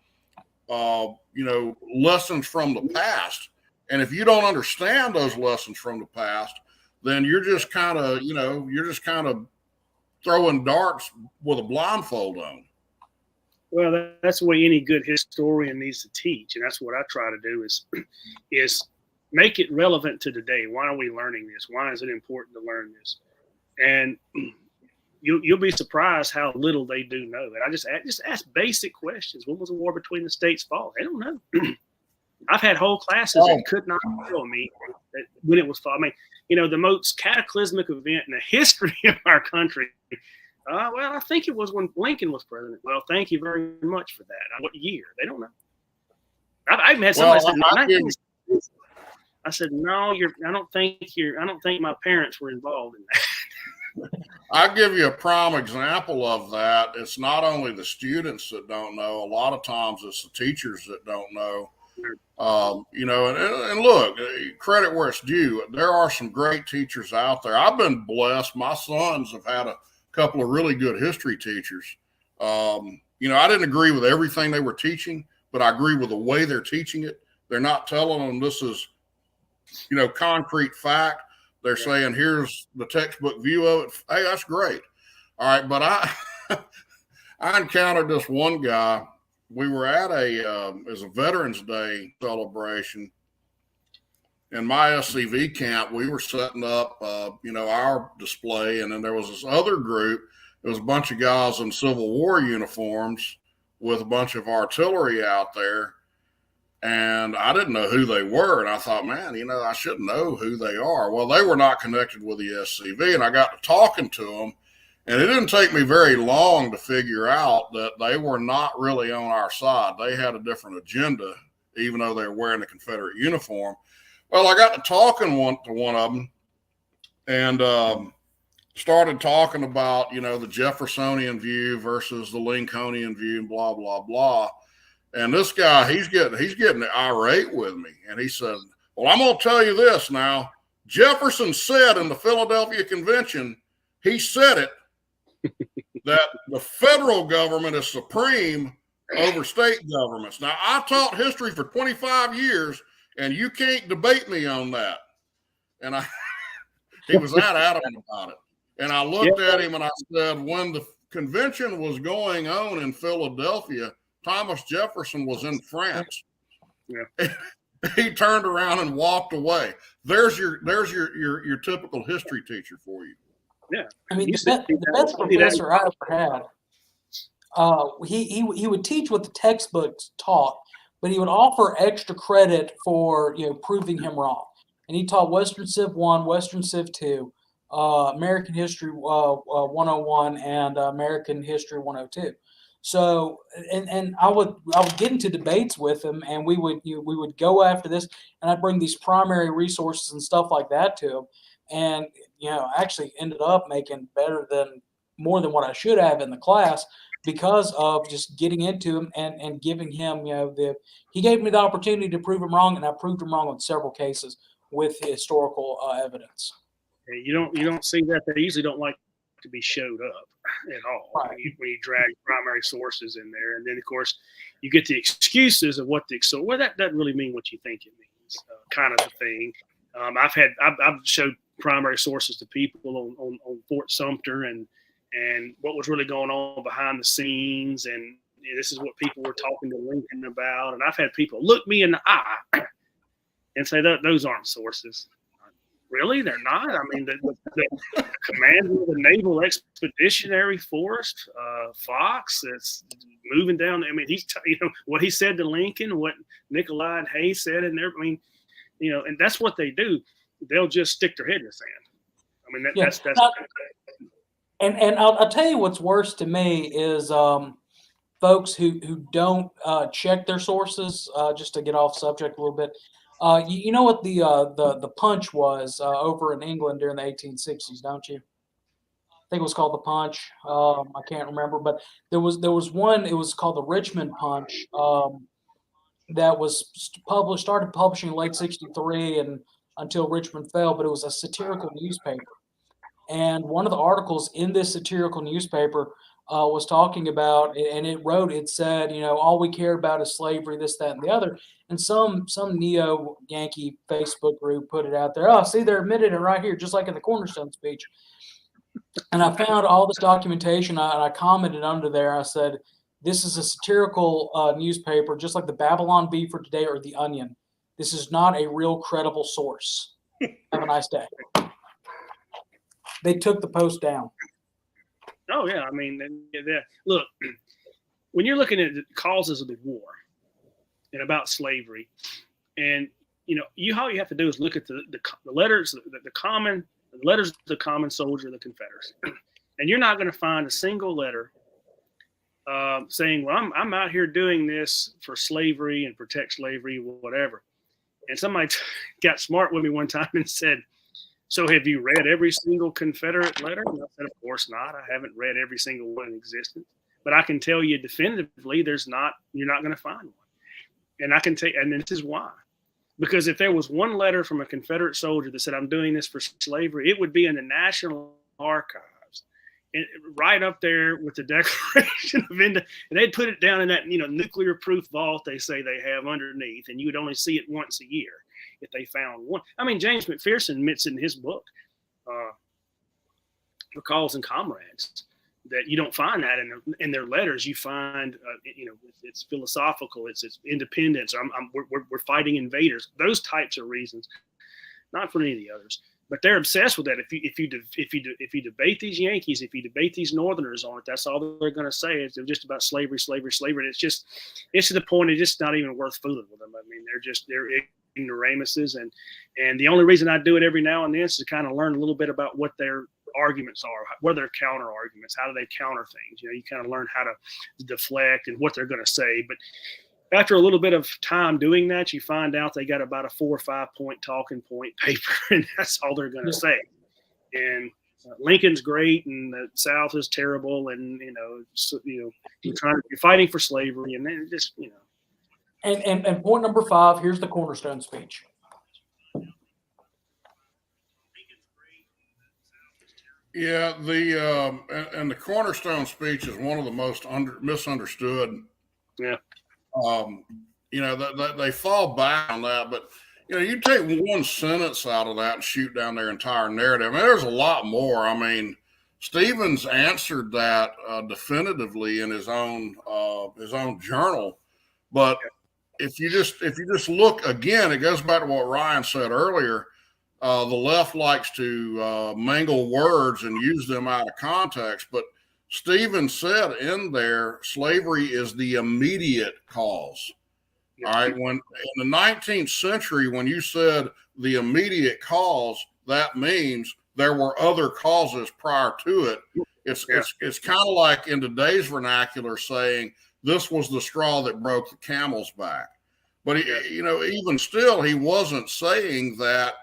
lessons from the past. And if you don't understand those lessons from the past, then you're just kind of, throwing darts with a blindfold on. Well, that's the way any good historian needs to teach, and that's what I try to do is make it relevant to today. Why are we learning this? Why is it important to learn this? And you'll be surprised how little they do know. And I just ask basic questions. When was the war between the states fought? They don't know. I've had whole classes that could not tell me that when it was fall. I mean, the most cataclysmic event in the history of our country. Well, I think it was when Lincoln was president. Well, thank you very much for that. What year? They don't know. I've had somebody say, I said, no, I don't think my parents were involved in that. I'll give you a prime example of that. It's not only the students that don't know. A lot of times it's the teachers that don't know. And look, credit where it's due. There are some great teachers out there. I've been blessed. My sons have had a couple of really good history teachers. I didn't agree with everything they were teaching, but I agree with the way they're teaching it. They're not telling them this is, concrete fact. They're saying, here's the textbook view of it. Hey, that's great. All right. But I encountered this one guy. We were at as a Veterans Day celebration in my SCV camp. We were setting up, our display. And then there was this other group. It was a bunch of guys in Civil War uniforms with a bunch of artillery out there. And I didn't know who they were. And I thought, man, I should know who they are. Well, they were not connected with the SCV. And I got to talking to them. And it didn't take me very long to figure out that they were not really on our side. They had a different agenda, even though they were wearing the Confederate uniform. Well, I got to talking to one of them and started talking about, the Jeffersonian view versus the Lincolnian view and blah, blah, blah. And this guy, he's getting irate with me. And he said, well, I'm going to tell you this now. Jefferson said in the Philadelphia Convention, he said it, that the federal government is supreme over state governments. Now, I taught history for 25 years, and you can't debate me on that. And he was that adamant about it. And I looked at him and I said, when the convention was going on in Philadelphia, Thomas Jefferson was in France. Yeah. He turned around and walked away. There's your typical history teacher for you. Yeah, I mean, the best professor I ever had, he would teach what the textbooks taught, but he would offer extra credit for proving him wrong. And he taught Western Civ 1, Western Civ 2, American History 101, and American History 102. So, and I would get into debates with him, and we would go after this, and I'd bring these primary resources and stuff like that to him, and actually ended up making more than what I should have in the class because of just getting into him and giving him he gave me the opportunity to prove him wrong, and I proved him wrong in several cases with historical evidence. You don't see that. They usually don't like to be showed up at all. Right. When you drag primary sources in there, and then of course you get the excuses of what that doesn't really mean what you think it means, kind of a thing. I've showed primary sources to people on Fort Sumter and what was really going on behind the scenes, and this is what people were talking to Lincoln about. And I've had people look me in the eye and say that those aren't sources. Really? They're not? I mean, the commander of the Naval Expeditionary Force, Fox, that's moving down. I mean, he's what he said to Lincoln, what Nicolai and Hayes said in there. I mean, and that's what they do. They'll just stick their head in the sand. I mean, that's. And I'll tell you what's worse to me is folks who don't check their sources. Just to get off subject a little bit. You know what the punch was over in England during the 1860s, don't you? I think it was called the Punch. I can't remember, but there was one. It was called the Richmond Punch. That was started publishing in late '63 and until Richmond fell. But it was a satirical newspaper, and one of the articles in this satirical newspaper was talking about, and it said, all we care about is slavery, this, that, and the other. And some neo-Yankee Facebook group put it out there. Oh, see, they're admitting it right here, just like in the Cornerstone speech. And I found all this documentation, and I commented under there. I said, this is a satirical newspaper, just like the Babylon Bee for today or the Onion. This is not a real credible source. Have a nice day. They took the post down. Oh, yeah. I mean, look, when you're looking at the causes of the war and about slavery, And all you have to do is look at the letters, the letters of the common soldier of the Confederacy, and you're not going to find a single letter saying, "Well, I'm out here doing this for slavery and protect slavery, whatever." And somebody got smart with me one time and said, "So have you read every single Confederate letter?" And I said, "Of course not. I haven't read every single one in existence, but I can tell you definitively, you're not going to find one." And I can tell, and this is why. Because if there was one letter from a Confederate soldier that said, "I'm doing this for slavery," it would be in the National Archives, and right up there with the Declaration of Independence. And they'd put it down in that nuclear-proof vault they say they have underneath, and you would only see it once a year if they found one. I mean, James McPherson admits in his book, Recalls and Comrades, that you don't find that in their letters. You find, it's philosophical, it's independence. We're fighting invaders. Those types of reasons, not for any of the others. But they're obsessed with that. If you debate these Yankees, if you debate these Northerners on it, that's all they're going to say is they're just about slavery, slavery, slavery. And it's to the point it's just not even worth fooling with them. I mean, they're ignoramuses, and the only reason I do it every now and then is to kind of learn a little bit about what their arguments are, what are their counter arguments, how do they counter things. You kind of learn how to deflect and what they're going to say. But after a little bit of time doing that, you find out they got about a 4 or 5 point talking point paper, and that's all they're going to say. And Lincoln's great, and the South is terrible, and you're fighting for slavery, and then just And point number 5, here's the cornerstone speech. Yeah, the cornerstone speech is one of the most misunderstood. Yeah. They fall back on that, but you take one sentence out of that and shoot down their entire narrative. I mean, there's a lot more. I mean, Stevens answered that definitively in his own journal, but if you just look again, it goes back to what Ryan said earlier. The left likes to mangle words and use them out of context, but Stevens said in there, slavery is the immediate cause. All right. When in the 19th century, when you said the immediate cause, that means there were other causes prior to it. It's kind of like in today's vernacular saying this was the straw that broke the camel's back. But even still, he wasn't saying that.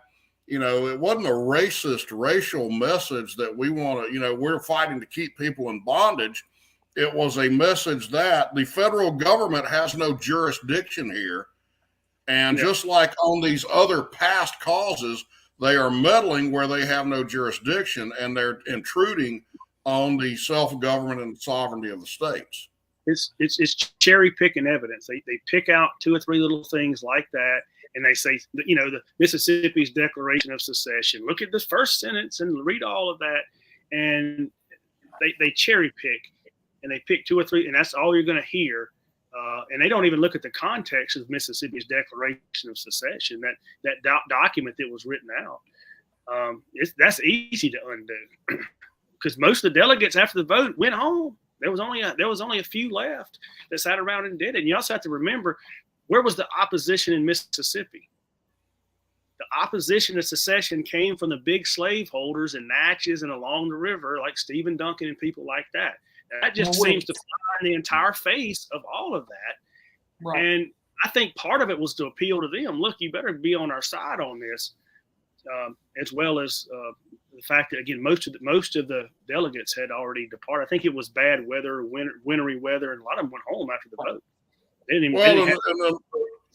It wasn't a racial message that we want to, we're fighting to keep people in bondage. It was a message that the federal government has no jurisdiction here. And just like on these other past causes, they are meddling where they have no jurisdiction, and they're intruding on the self-government and sovereignty of the states. It's cherry picking evidence. They pick out 2 or 3 little things like that. And they say, the Mississippi's Declaration of Secession. Look at this first sentence and read all of that. And they cherry pick, and they pick 2 or 3, and that's all you're going to hear. And they don't even look at the context of Mississippi's Declaration of Secession, that document that was written out. That's easy to undo because most of the delegates after the vote went home. There was only a few left that sat around and did it. And you also have to remember, where was the opposition in Mississippi? The opposition to secession came from the big slaveholders in Natchez and along the river, like Stephen Duncan and people like that. And that just seems to fly in the entire face of all of that. Right. And I think part of it was to appeal to them. Look, you better be on our side on this, as well as the fact that, again, most of the delegates had already departed. I think it was bad weather, wintry weather, and a lot of them went home after the vote.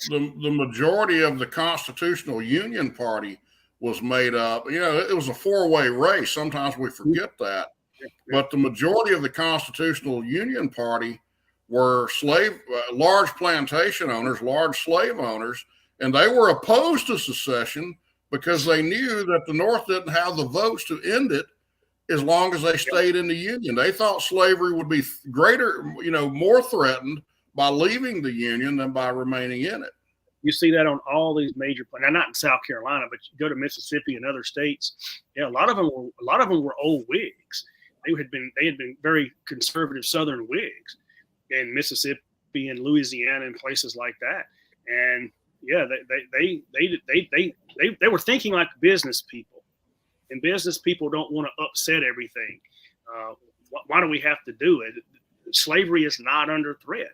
The majority of the Constitutional Union Party was made up. It was a 4-way race. Sometimes we forget that. But the majority of the Constitutional Union Party were large plantation owners, large slave owners, and they were opposed to secession because they knew that the North didn't have the votes to end it as long as they stayed in the Union. They thought slavery would be more threatened by leaving the Union than by remaining in it. You see that on all these major plants. Now, not in South Carolina, but you go to Mississippi and other states. Yeah, a lot of them were old Whigs. They had been very conservative Southern Whigs in Mississippi and Louisiana and places like that. And yeah, they were thinking like business people, and business people don't want to upset everything. Why do we have to do it? Slavery is not under threat.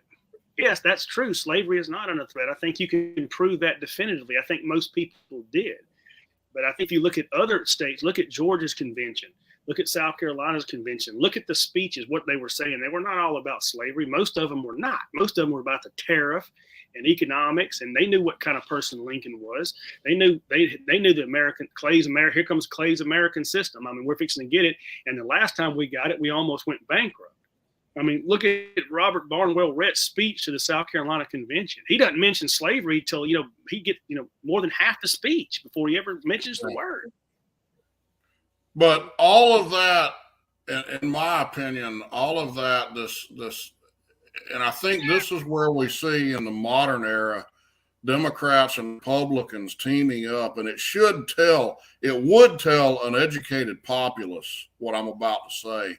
Yes, that's true. Slavery is not under threat. I think you can prove that definitively. I think most people did. But I think if you look at other states, look at Georgia's convention, look at South Carolina's convention, look at the speeches, what they were saying. They were not all about slavery. Most of them were not. Most of them were about the tariff and economics, and they knew what kind of person Lincoln was. They knew the here comes Clay's American system. I mean, we're fixing to get it. And the last time we got it, we almost went bankrupt. I mean, look at Robert Barnwell Rhett's speech to the South Carolina Convention. He doesn't mention slavery till, he gets, more than half the speech before he ever mentions the word. But all of that, in my opinion, all of that, this, and I think this is where we see in the modern era, Democrats and Republicans teaming up, and it would tell an educated populace what I'm about to say.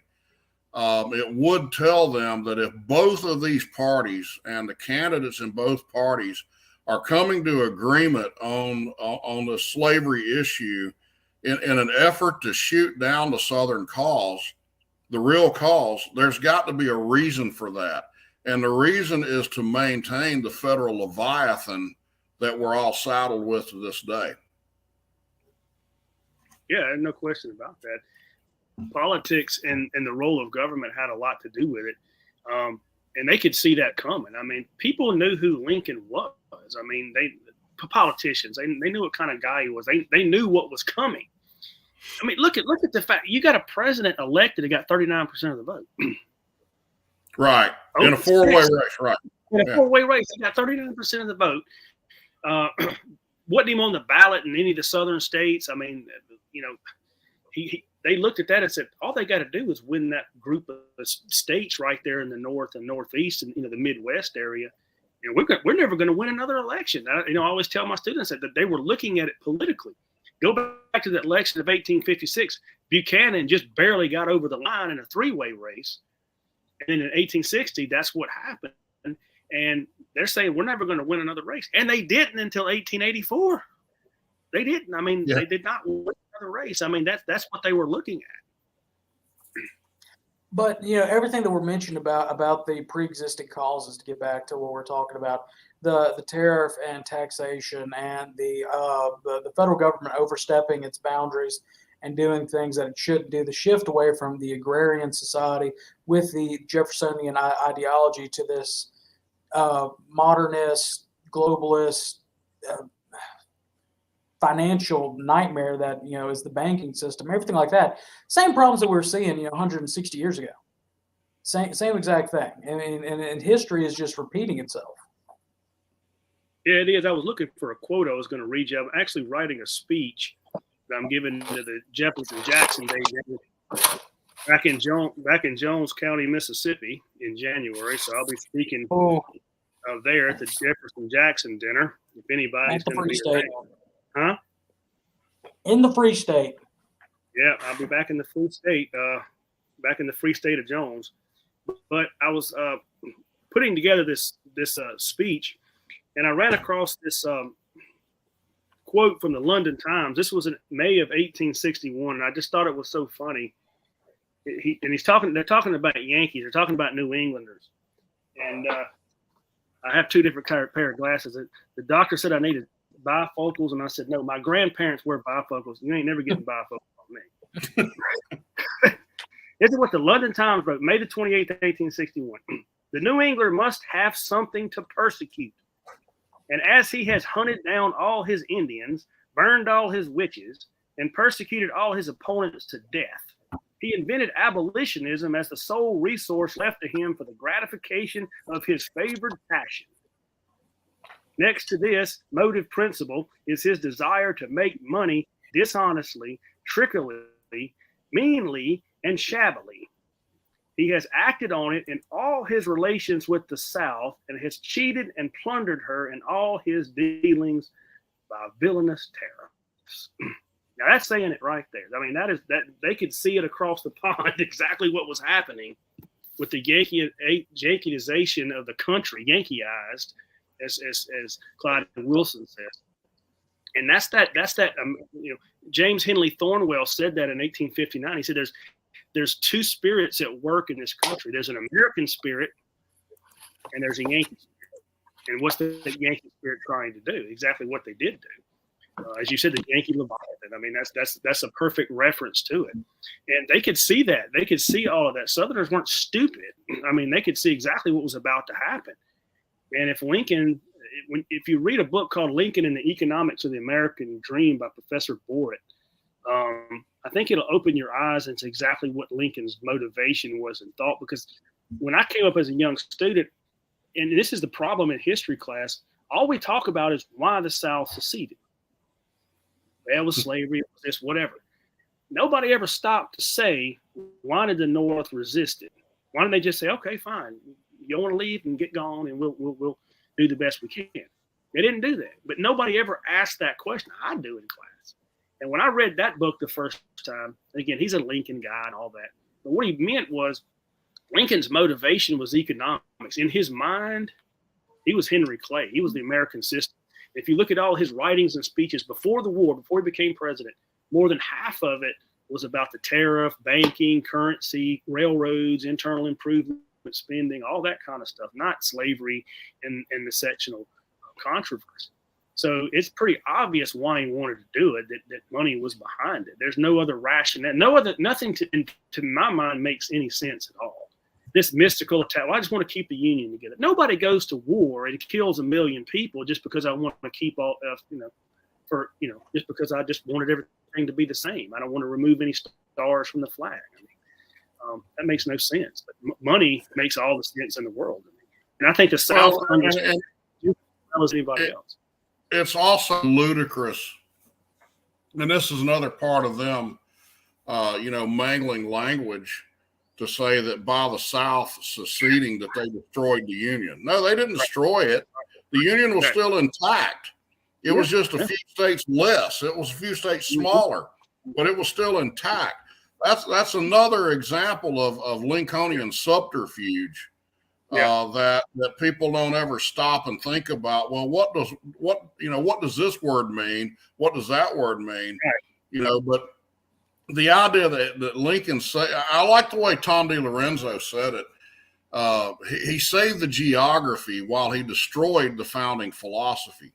It would tell them that if both of these parties and the candidates in both parties are coming to agreement on the slavery issue in an effort to shoot down the Southern cause, the real cause, there's got to be a reason for that. And the reason is to maintain the federal Leviathan that we're all saddled with to this day. Yeah, no question about that. Politics and the role of government had a lot to do with it. And they could see that coming. I mean, people knew who Lincoln was. I mean, politicians, they knew what kind of guy he was. They knew what was coming. I mean, look at the fact you got a president elected that got 39% of the vote. Right. In a four-way race, right. In a four-way race, he got 39% of the vote. Wasn't even on the ballot in any of the southern states. I mean, they looked at that and said, all they got to do is win that group of states right there in the north and northeast and the Midwest area, and we're never going to win another election. I always tell my students that they were looking at it politically. Go back to the election of 1856. Buchanan just barely got over the line in a three-way race, and then in 1860, that's what happened. And they're saying we're never going to win another race, and they didn't until 1884. They didn't. I mean, They did not win another race. I mean, that's what they were looking at. But everything that we're mentioned about the pre-existing causes, to get back to what we're talking about, the tariff and taxation and the federal government overstepping its boundaries and doing things that it shouldn't do, the shift away from the agrarian society with the Jeffersonian ideology to this modernist, globalist, financial nightmare that is the banking system, everything like that. Same problems that we were seeing 160 years ago. Same exact thing. And history is just repeating itself. Yeah, it is. I was looking for a quote I was going to read you. I'm actually writing a speech that I'm giving to the Jefferson-Jackson Day back in Jones County, Mississippi in January. So I'll be speaking there at the Jefferson-Jackson dinner. If anybody's going to be there. Huh? In the Free State. Yeah, I'll be back in the Free State, of Jones. But I was putting together this speech, and I ran across this quote from the London Times. This was in May of 1861, and I just thought it was so funny. They're talking about Yankees. They're talking about New Englanders, and I have two different pair of glasses. The doctor said I needed bifocals, and I said, no, my grandparents wear bifocals. You ain't never getting bifocals on me. This is what the London Times wrote, May the 28th, 1861. The New Englander must have something to persecute. And as he has hunted down all his Indians, burned all his witches, and persecuted all his opponents to death, he invented abolitionism as the sole resource left to him for the gratification of his favored passion. Next to this motive principle is his desire to make money dishonestly, trickily, meanly, and shabbily. He has acted on it in all his relations with the South and has cheated and plundered her in all his dealings by villainous tariffs. Now that's saying it right there. I mean, that they could see it across the pond exactly what was happening with the Yankeeization of the country, Yankeeized. as Clyde Wilson says. And that's that. James Henley Thornwell said that in 1859. He said there's two spirits at work in this country. There's an American spirit and there's a Yankee spirit. And what's the Yankee spirit trying to do? Exactly what they did do. As you said, the Yankee Leviathan. I mean, that's a perfect reference to it. And they could see that. They could see all of that. Southerners weren't stupid. I mean, they could see exactly what was about to happen. And if Lincoln, if you read a book called Lincoln and the Economics of the American Dream by Professor Borit, I think it'll open your eyes into exactly what Lincoln's motivation was and thought. Because when I came up as a young student, and this is the problem in history class, all we talk about is why the South seceded. Well, it was slavery, it was this, whatever. Nobody ever stopped to say, why did the North resist it? Why didn't they just say, okay, fine, you want to leave and get gone, and we'll do the best we can? They didn't do that. But nobody ever asked that question. I do in class. And when I read that book the first time, again, he's a Lincoln guy and all that. But what he meant was Lincoln's motivation was economics. In his mind, he was Henry Clay. He was the American system. If you look at all his writings and speeches before the war, before he became president, more than half of it was about the tariff, banking, currency, railroads, internal improvement, spending, all that kind of stuff, not slavery and the sectional controversy. So it's pretty obvious why he wanted to do it, that money was behind it. There's no other rationale, nothing to my mind makes any sense at all. This mystical attack, well, I just want to keep the Union together. Nobody goes to war and kills 1 million people just because I want to keep all, just because I just wanted everything to be the same. I don't want to remove any stars from the flag. I mean, that makes no sense. But money makes all the sense in the world. And I think the South understands as well as anybody else. It's also ludicrous, and this is another part of them, mangling language to say that by the South seceding that they destroyed the Union. No, they didn't destroy it. The Union was still intact. It was just a few states less. It was a few states smaller, but it was still intact. That's another example of Lincolnian subterfuge that people don't ever stop and think about. Well, what does this word mean? What does that word mean? But the idea that Lincoln said, I like the way Tom DiLorenzo said it. He saved the geography while he destroyed the founding philosophy.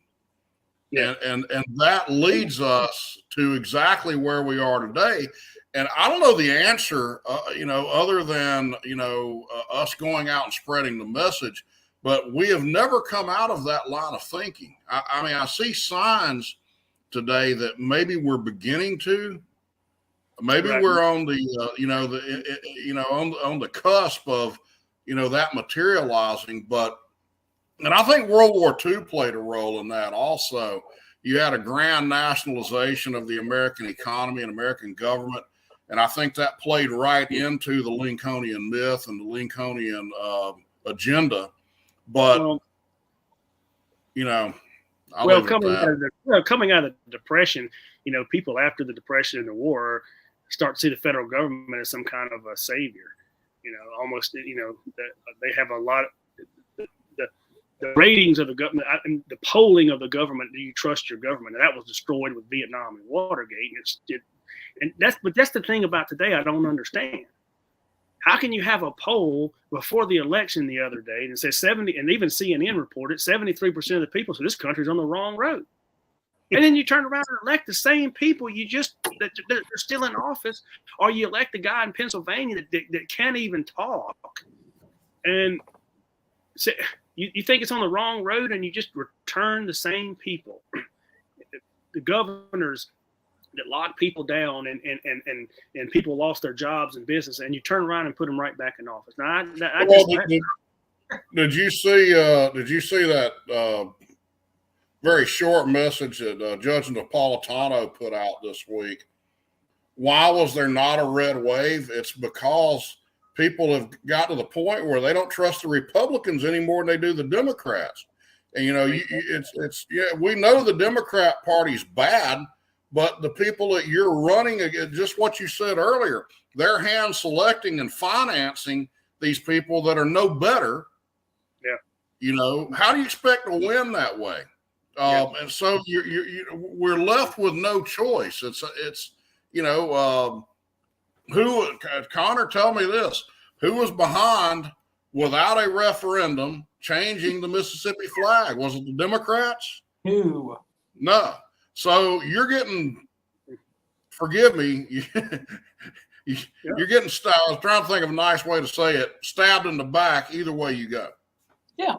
Yeah. And that leads us to exactly where we are today. And I don't know the answer, other than, us going out and spreading the message, but we have never come out of that line of thinking. I mean, I see signs today that maybe we're beginning to. Maybe we're on the, on the cusp of, that materializing. And I think World War II played a role in that also. You had a grand nationalization of the American economy and American government. And I think that played right into the Lincolnian myth and the Lincolnian agenda. But, coming out of the Depression, people after the Depression and the war start to see the federal government as some kind of a savior. Almost, they have a lot of the ratings of the government and the polling of the government. Do you trust your government? And that was destroyed with Vietnam and Watergate. But that's the thing about today I don't understand. How can you have a poll before the election the other day and say 70, and even CNN reported 73% of the people said this country's on the wrong road. And then you turn around and elect the same people that are still in office, or you elect the guy in Pennsylvania that can't even talk. And so you think it's on the wrong road, and you just return the same people. The governors that locked people down and people lost their jobs and business, and you turn around and put them right back in office. Now, did you see that very short message that Judge Napolitano put out this week? Why was there not a red wave? It's because people have got to the point where they don't trust the Republicans any more than they do the Democrats. And we know the Democrat Party's bad, but the people that you're running against, just what you said earlier, they're hand selecting and financing these people that are no better. Yeah. You know, how do you expect to win that way? And so we're left with no choice. It's you know, who, Connor, tell me this, who was behind without a referendum changing the Mississippi flag? Was it the Democrats? Who? No. So you're getting, forgive me, you're getting, I was trying to think of a nice way to say it, stabbed in the back either way you go. Yeah.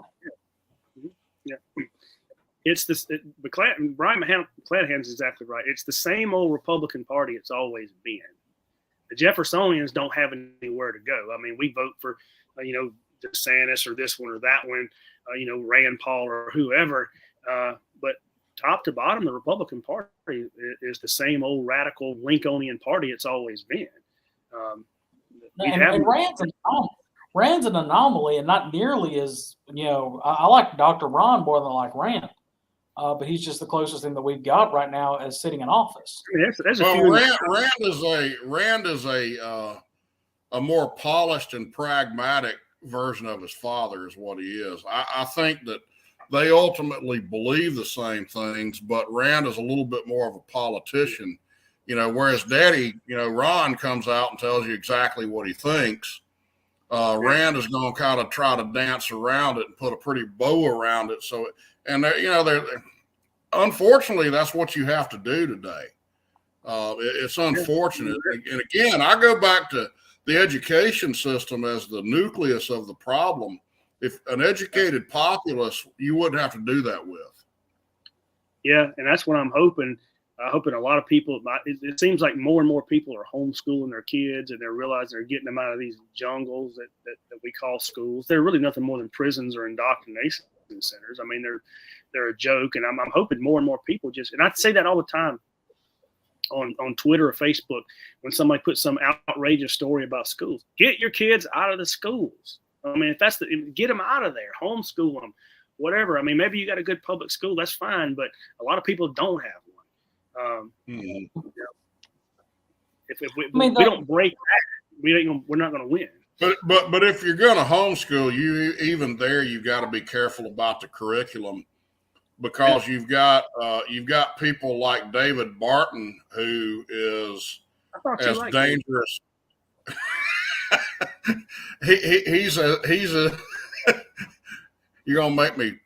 It's this. Brian McClanahan's exactly right. It's the same old Republican Party it's always been. The Jeffersonians don't have anywhere to go. I mean, we vote for, DeSantis or this one or that one, Rand Paul or whoever. But top to bottom, the Republican Party is the same old radical Lincolnian Party it's always been. And Rand's an anomaly, and not nearly as, I like Dr. Ron more than I like Rand. But he's just the closest thing that we've got right now as sitting in office. Rand is a more polished and pragmatic version of his father is what he is. I think that they ultimately believe the same things, but Rand is a little bit more of a politician, whereas Daddy, Ron comes out and tells you exactly what he thinks. Rand is going to kind of try to dance around it and put a pretty bow around it. So, and they're unfortunately, that's what you have to do today. It's unfortunate. And again, I go back to the education system as the nucleus of the problem. If an educated populace, you wouldn't have to do that with. Yeah, and that's what I'm hoping. I'm hoping a lot of people, it seems like more and more people are homeschooling their kids, and they're realizing they're getting them out of these jungles that we call schools. They're really nothing more than prisons or indoctrination centers. I mean, they're a joke, and I'm hoping more and more people and I say that all the time on Twitter or Facebook when somebody puts some outrageous story about schools. Get your kids out of the schools. I mean, get them out of there, homeschool them, whatever. I mean, maybe you got a good public school, that's fine, but a lot of people don't have one. If we don't break that, we're not going to win. But if you're going to homeschool, you've got to be careful about the curriculum, because you've got people like David Barton, who is as dangerous. He's a you're gonna make me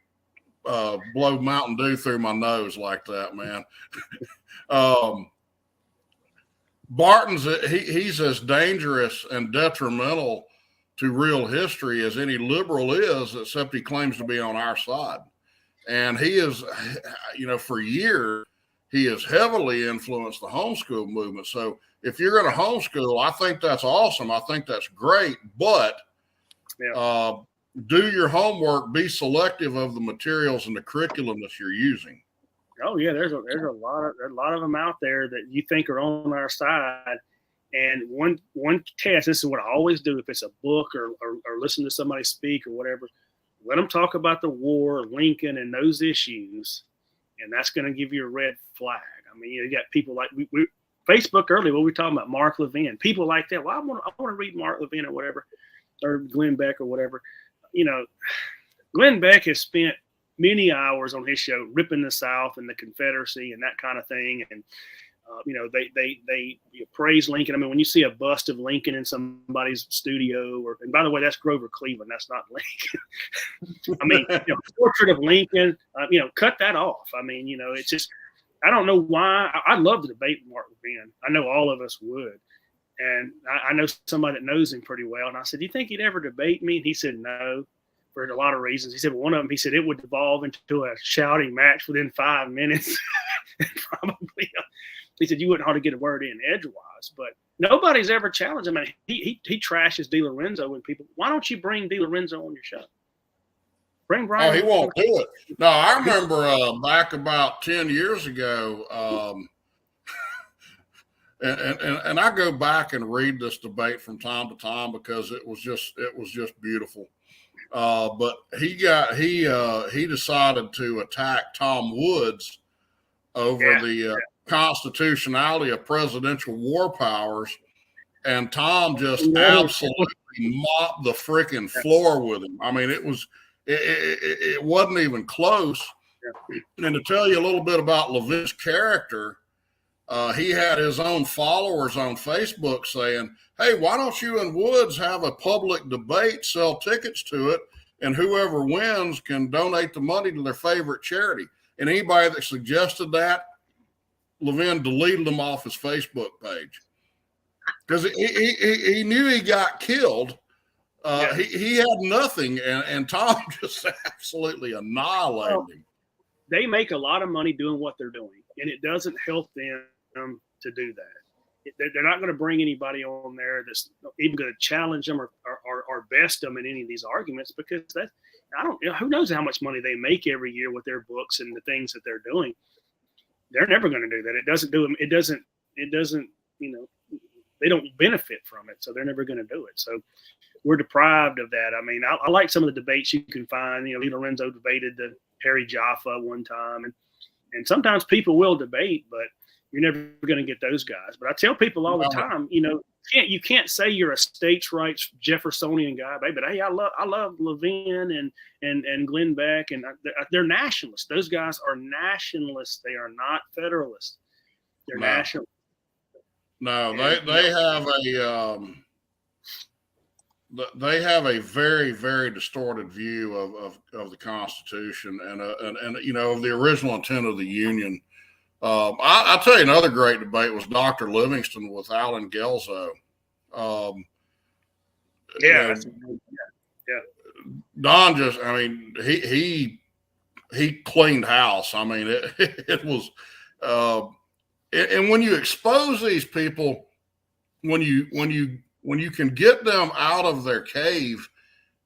blow Mountain Dew through my nose like that, man. Barton's he's as dangerous and detrimental to real history as any liberal is, except he claims to be on our side. And he is, for years, he has heavily influenced the homeschool movement. So if you're going to homeschool, I think that's awesome. I think that's great. But do your homework, be selective of the materials and the curriculum that you're using. Oh yeah, there's a lot of them out there that you think are on our side. And one test, this is what I always do if it's a book or listen to somebody speak or whatever, let them talk about the war, Lincoln, and those issues, and that's going to give you a red flag. I mean, you got people like we Facebook earlier, what we were talking about, Mark Levin, people like that. Well, I want to read Mark Levin or whatever, or Glenn Beck or whatever. Glenn Beck has spent many hours on his show ripping the South and the Confederacy and that kind of thing, and they praise Lincoln. I mean, when you see a bust of Lincoln in somebody's studio, and by the way, that's Grover Cleveland, that's not Lincoln. I mean, portrait of Lincoln, cut that off. I mean, it's just, I don't know why. I'd love to debate Mark Levin. I know all of us would. And I know somebody that knows him pretty well. And I said, do you think he'd ever debate me? And he said, no, for a lot of reasons. He said, one of them, he said, it would devolve into a shouting match within 5 minutes. Probably. He said, you wouldn't hardly get a word in edgewise. But nobody's ever challenged him. I mean, he trashes DiLorenzo when people, why don't you bring DiLorenzo on your show? Bring Brian. Oh, he won't do it. No, I remember back about 10 years ago, and I go back and read this debate from time to time because it was just beautiful. But he decided to attack Tom Woods over the constitutionality of presidential war powers, and Tom just absolutely mopped the freaking floor with him. I mean, it was It wasn't even close. Yeah. And to tell you a little bit about Levin's character, he had his own followers on Facebook saying, hey, why don't you and Woods have a public debate, sell tickets to it, and whoever wins can donate the money to their favorite charity? And anybody that suggested that, Levin deleted them off his Facebook page because he knew he got killed. He had nothing, and Tom just absolutely annihilated him. They make a lot of money doing what they're doing, and it doesn't help them to do that. They're not going to bring anybody on there that's even going to challenge them or best them in any of these arguments, because who knows how much money they make every year with their books and the things that they're doing. They're never going to do that. It doesn't do them. It doesn't, they don't benefit from it. So they're never going to do it. So we're deprived of that. I mean, I like some of the debates you can find. Lee Lorenzo debated the Harry Jaffa one time. And sometimes people will debate, but you're never going to get those guys. But I tell people all the time, you can't say you're a states' rights Jeffersonian guy, baby. But hey, I love Levin and Glenn Beck, and they're nationalists. Those guys are nationalists. They are not federalists. They're nationalists. No, they have a very, very distorted view of the Constitution and of the original intent of the Union. I'll tell you another great debate was Dr. Livingston with Alan Gelzo. Don just, he cleaned house. I mean, it was, and when you expose these people, when you can get them out of their cave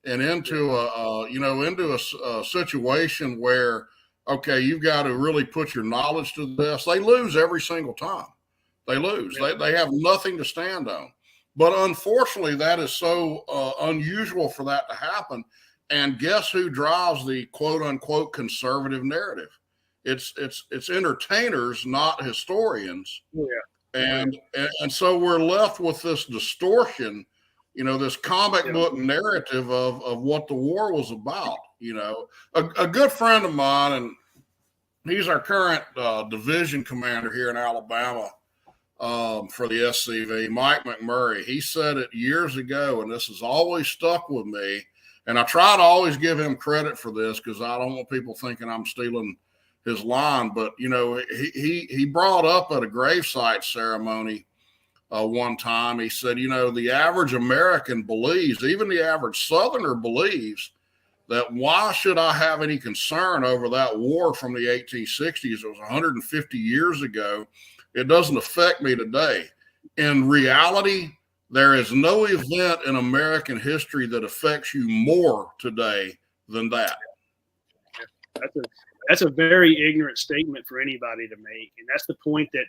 and into a situation where, okay, you've got to really put your knowledge to this. They lose every single time. They lose. They have nothing to stand on. But unfortunately, that is so unusual for that to happen. And guess who drives the quote unquote conservative narrative? It's entertainers, not historians. Yeah. And so we're left with this distortion, this comic book narrative of what the war was about. A good friend of mine, and he's our current division commander here in Alabama for the SCV, Mike McMurray. He said it years ago, and this has always stuck with me. And I try to always give him credit for this because I don't want people thinking I'm stealing his line. But, he brought up at a gravesite ceremony one time, he said, the average American believes, even the average Southerner believes, that why should I have any concern over that war from the 1860s? It was 150 years ago. It doesn't affect me today. In reality, there is no event in American history that affects you more today than that. That's a very ignorant statement for anybody to make. And that's the point that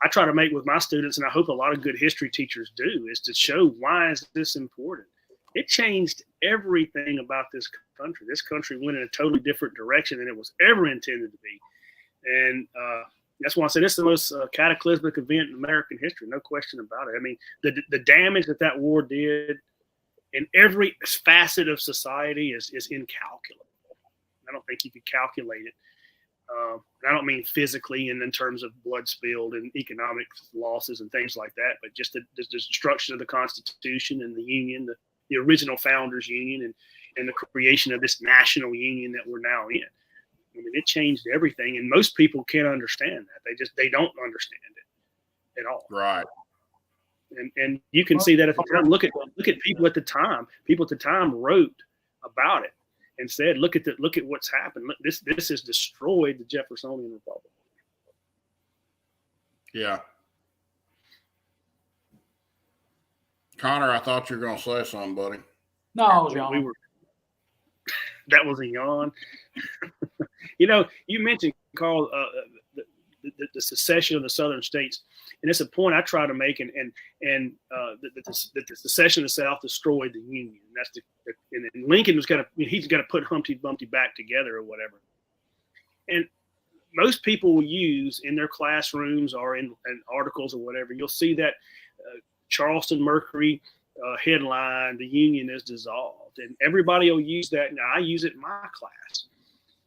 I try to make with my students, and I hope a lot of good history teachers do, is to show why is this important. It changed everything about this country. This country went in a totally different direction than it was ever intended to be. And that's why I say this is the most cataclysmic event in American history, no question about it. I mean, the damage that war did in every facet of society is incalculable. I don't think you could calculate it. I don't mean physically and in terms of blood spilled and economic losses and things like that, but just the destruction of the Constitution and the Union, the original Founders Union, and the creation of this national union that we're now in. I mean, it changed everything, and most people can't understand that. They don't understand it at all. Right. And you can see that at the time. Look at people at the time. People at the time wrote about it and said, "Look at what's happened. Look, this has destroyed the Jeffersonian Republic." Yeah. Connor, I thought you were going to say something, buddy. No, I was yawning. That was a yawn. You mentioned, Carl, the secession of the Southern states, and it's a point I try to make. And the secession of the South destroyed the Union. That's and Lincoln was he's got to put Humpty Dumpty back together or whatever. And most people will use in their classrooms or in articles or whatever. You'll see that Charleston Mercury headline: "The Union is dissolved." and everybody will use that. Now I use it in my class.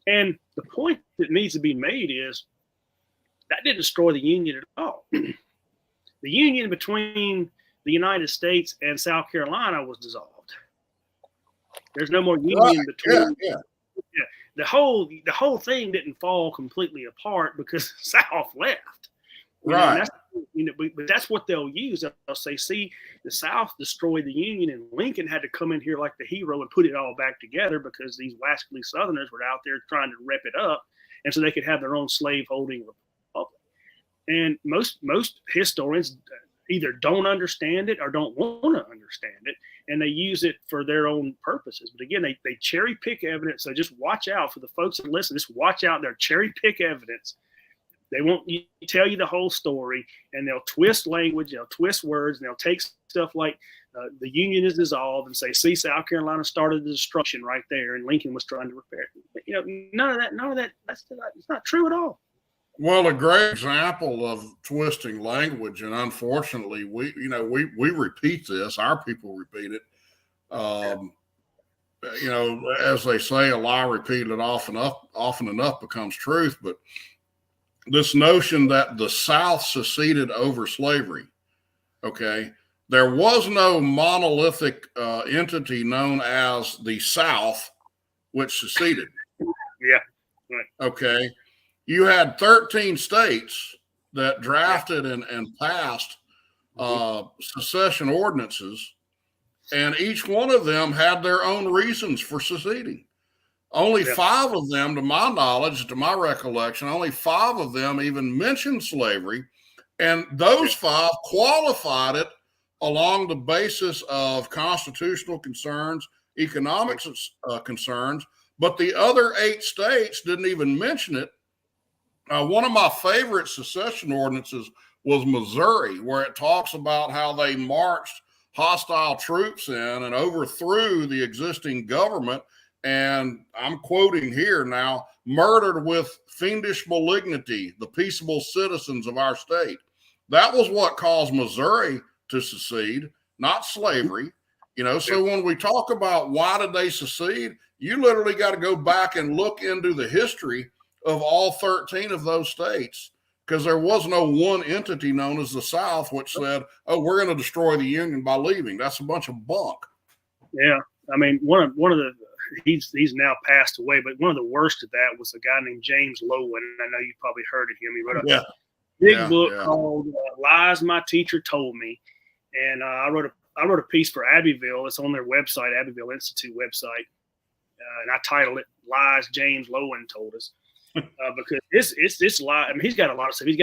And the point that needs to be made is that didn't destroy the Union at all. The Union between the United States and South Carolina was dissolved. There's no more Union between. Yeah. The whole thing didn't fall completely apart because the South left. Right. But that's what they'll use. They'll say, see, the South destroyed the Union, and Lincoln had to come in here like the hero and put it all back together because these rascally Southerners were out there trying to rip it up, and so they could have their own slave-holding republic. And most historians either don't understand it or don't want to understand it, and they use it for their own purposes. But again, they cherry pick evidence. So just watch out for the folks that listen. Just watch out. They're cherry pick evidence. They won't tell you the whole story, and they'll twist language, they'll twist words, and they'll take stuff like the Union is dissolved and say, see, South Carolina started the destruction right there, and Lincoln was trying to repair it. None of that, it's not true at all. Well, a great example of twisting language, and unfortunately, we repeat this. Our people repeat it. As they say, a lie repeated often enough becomes truth. But this notion that the South seceded over slavery, okay, there was no monolithic entity known as the South which seceded. Yeah, right. Okay. You had 13 states that drafted and passed secession ordinances, and each one of them had their own reasons for seceding. Only 5 of them, to my knowledge, to my recollection, only 5 of them even mentioned slavery, and those 5 qualified it along the basis of constitutional concerns, economic concerns, but the other 8 states didn't even mention it. One of my favorite secession ordinances was Missouri, where it talks about how they marched hostile troops in and overthrew the existing government. And I'm quoting here now, murdered with fiendish malignity the peaceable citizens of our state. That was what caused Missouri to secede, not slavery. So when we talk about why did they secede, you literally got to go back and look into the history of all 13 of those states, because there was no one entity known as the South which said, oh, we're going to destroy the Union by leaving. That's a bunch of bunk. Yeah. I mean, one of the, he's now passed away, but one of the worst of that was a guy named James Lowen. And I know you probably heard of him. He wrote a big book called Lies My Teacher Told Me. And I wrote a piece for Abbeville. It's on their website, Abbeville Institute website. And I titled it Lies James Lowen Told Us. Because it's lie. I mean, he's got a lot of stuff. He's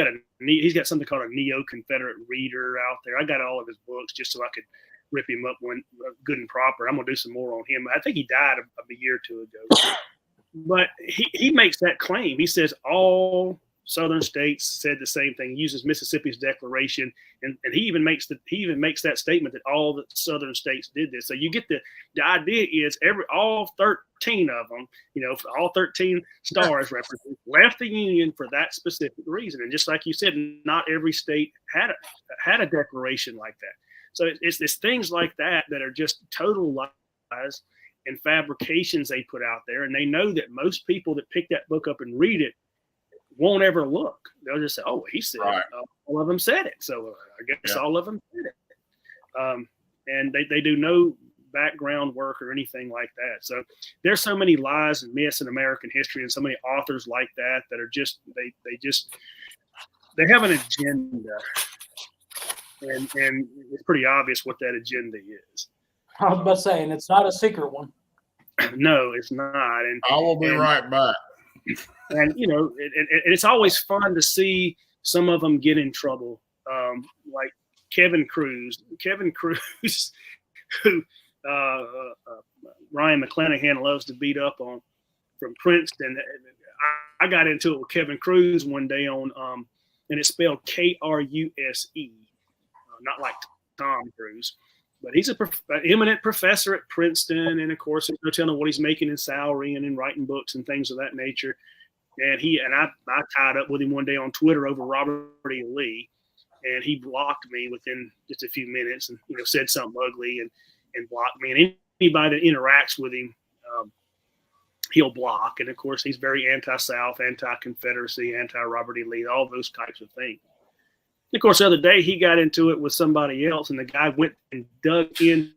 got something called a neo-Confederate reader out there. I got all of his books just so I could rip him up when good and proper. I'm gonna do some more on him. I think he died a year or 2 ago. But he makes that claim. He says all Southern states said the same thing. He uses Mississippi's declaration, and he even makes that statement that all the Southern states did this. So you get the idea is all 13 of them, all 13 stars represent left the Union for that specific reason. And just like you said, not every state had a declaration like that. So it's things like that are just total lies and fabrications they put out there, and they know that most people that pick that book up and read it won't ever look. They'll just say, oh, he said all of them said it. So I guess all of them said it. And they do no background work or anything like that. So there's so many lies and myths in American history, and so many authors like that are just, they have an agenda. And it's pretty obvious what that agenda is. I was about to say, and it's not a secret one. No, it's not. And I will be right back. And it's always fun to see some of them get in trouble, like Kevin Cruz, who Ryan McClanahan loves to beat up on, from Princeton. I got into it with Kevin Cruz one day on, and it's spelled Kruse, not like Tom Cruise. But he's an eminent professor at Princeton, and of course, there's no telling what he's making in salary and in writing books and things of that nature. And I tied up with him one day on Twitter over Robert E. Lee, and he blocked me within just a few minutes, and said something ugly and blocked me. And anybody that interacts with him, he'll block. And of course, he's very anti-South, anti-Confederacy, anti-Robert E. Lee, all those types of things. And of course, the other day he got into it with somebody else, and the guy went and dug into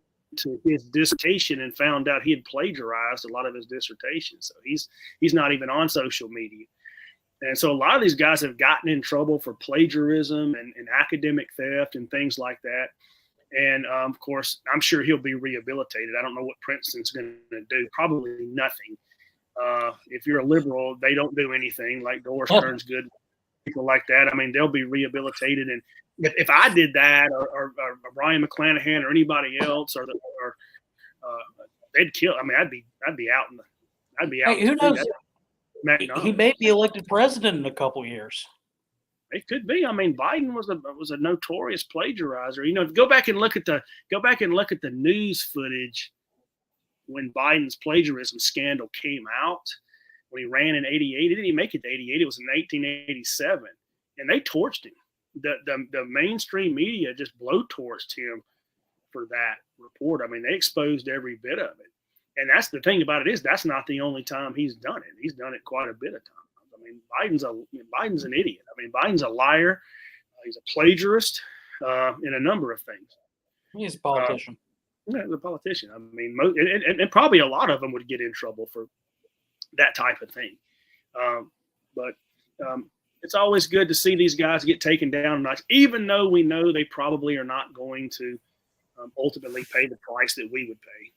his dissertation and found out he had plagiarized a lot of his dissertation. So he's not even on social media. And so a lot of these guys have gotten in trouble for plagiarism and academic theft and things like that. And of course, I'm sure he'll be rehabilitated. I don't know what Princeton's going to do. Probably nothing. If you're a liberal, they don't do anything. Like Doris Kearns Good, people like that. I mean, they'll be rehabilitated. And if I did that, or Ryan McClanahan, or anybody else, or they'd kill. I mean, I'd be out in the. I'd be out. Hey, who knows? McDonald's. He may be elected president in a couple years. It could be. I mean, Biden was a notorious plagiarizer. You know, go back and look at the news footage when Biden's plagiarism scandal came out. When he ran in '88, he didn't even make it to '88. It was in 1987, and they torched him. The mainstream media just blowtorched him for that report. I mean, they exposed every bit of it. And that's the thing about it, is that's not the only time he's done it. He's done it quite a bit of times. I mean, Biden's an idiot. I mean, Biden's a liar. He's a plagiarist in a number of things. He's a politician. Yeah, he's a politician. I mean, and probably a lot of them would get in trouble for that type of thing. But it's always good to see these guys get taken down a notch, even though we know they probably are not going to ultimately pay the price that we would pay.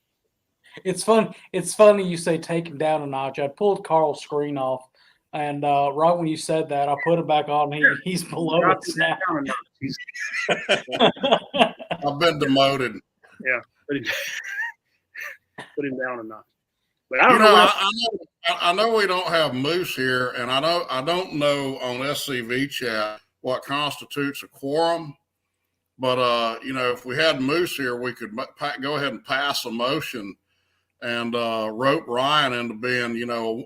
It's fun. It's funny you say taken down a notch. I pulled Carl's screen off, and right when you said that, I put it back on. He's below it now. I've been demoted. Yeah, put him down a notch. But I don't know. I know we don't have Moose here, and I don't know on SCV chat what constitutes a quorum. But if we had Moose here, we could go ahead and pass a motion and rope Ryan into being,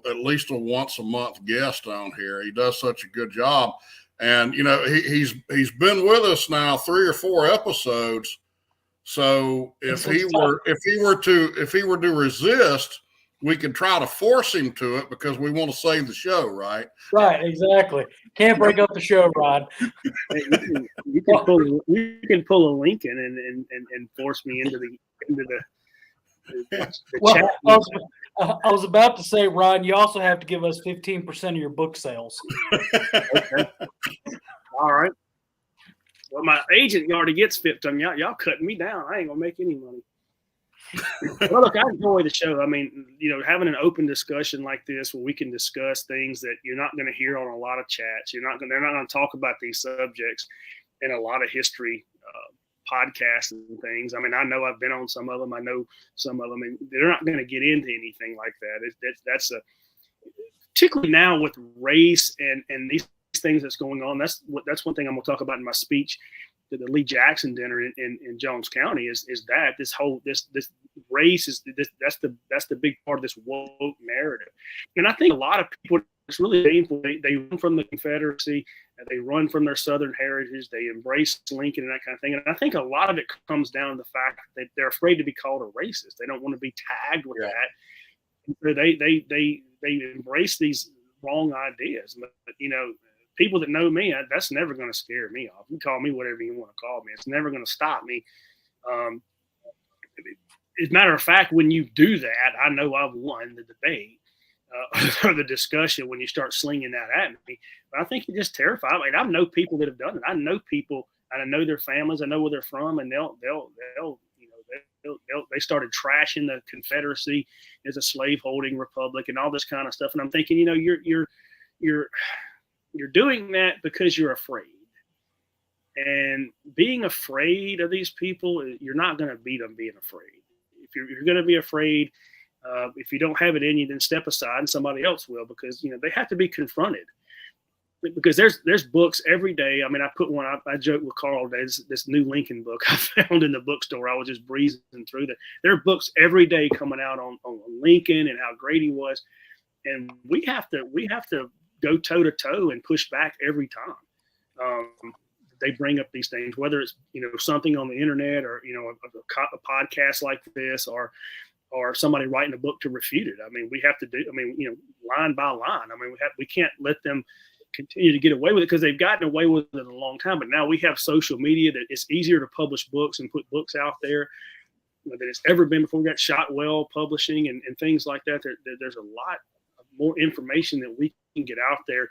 at least a once a month guest on here. He does such a good job. And, he's been with us now 3 or 4 episodes. So if he were to resist, we could try to force him to it because we want to save the show, right? Right, exactly. Can't break up the show, Rod. You can pull a Lincoln and force me into the chat. I was about to say, Ryan, you also have to give us 15% of your book sales. Okay. All right. Well, my agent already gets 15. Y'all cutting me down. I ain't gonna make any money. Well, look, I enjoy the show. I mean, having an open discussion like this where we can discuss things that you're not going to hear on a lot of chats. They're not going to talk about these subjects in a lot of history podcasts and things. I mean, I know I've been on some of them. I know some of them, and they're not going to get into anything like that. That's particularly now with race and these things that's going on. That's one thing I'm going to talk about in my speech to the Lee Jackson dinner in Jones County is that this race is that's the big part of this woke narrative. And I think a lot of people, it's really painful. They run from the Confederacy, and they run from their Southern heritage. They embrace Lincoln and that kind of thing. And I think a lot of it comes down to the fact that they're afraid to be called a racist. They don't want to be tagged with that. So they embrace these wrong ideas. But people that know me, that's never going to scare me off. You call me whatever you want to call me. It's never going to stop me. As a matter of fact, when you do that, I know I've won the debate or the discussion when you start slinging that at me. But I think you're just terrified. I mean, I know people that have done it. I know people, and I know their families. I know where they're from, and they started trashing the Confederacy as a slaveholding republic and all this kind of stuff. And I'm thinking, you're doing that because you're afraid. And being afraid of these people, you're not going to beat them being afraid. If you're going to be afraid, if you don't have it in you, then step aside and somebody else will, because they have to be confronted. Because there's books every day. I mean, I put one. I joke with Carl today. This new Lincoln book I found in the bookstore. I was just breezing through that. There are books every day coming out on Lincoln and how great he was, and we have to go toe to toe and push back every time. they bring up these things, whether it's, something on the internet or, a podcast like this, or somebody writing a book to refute it. I mean, we have to do, line by line. I mean, we can't let them continue to get away with it, because they've gotten away with it a long time. But now we have social media that it's easier to publish books and put books out there than it's ever been before. We got Shotwell Publishing and things like that. There's a lot more information that we can get out there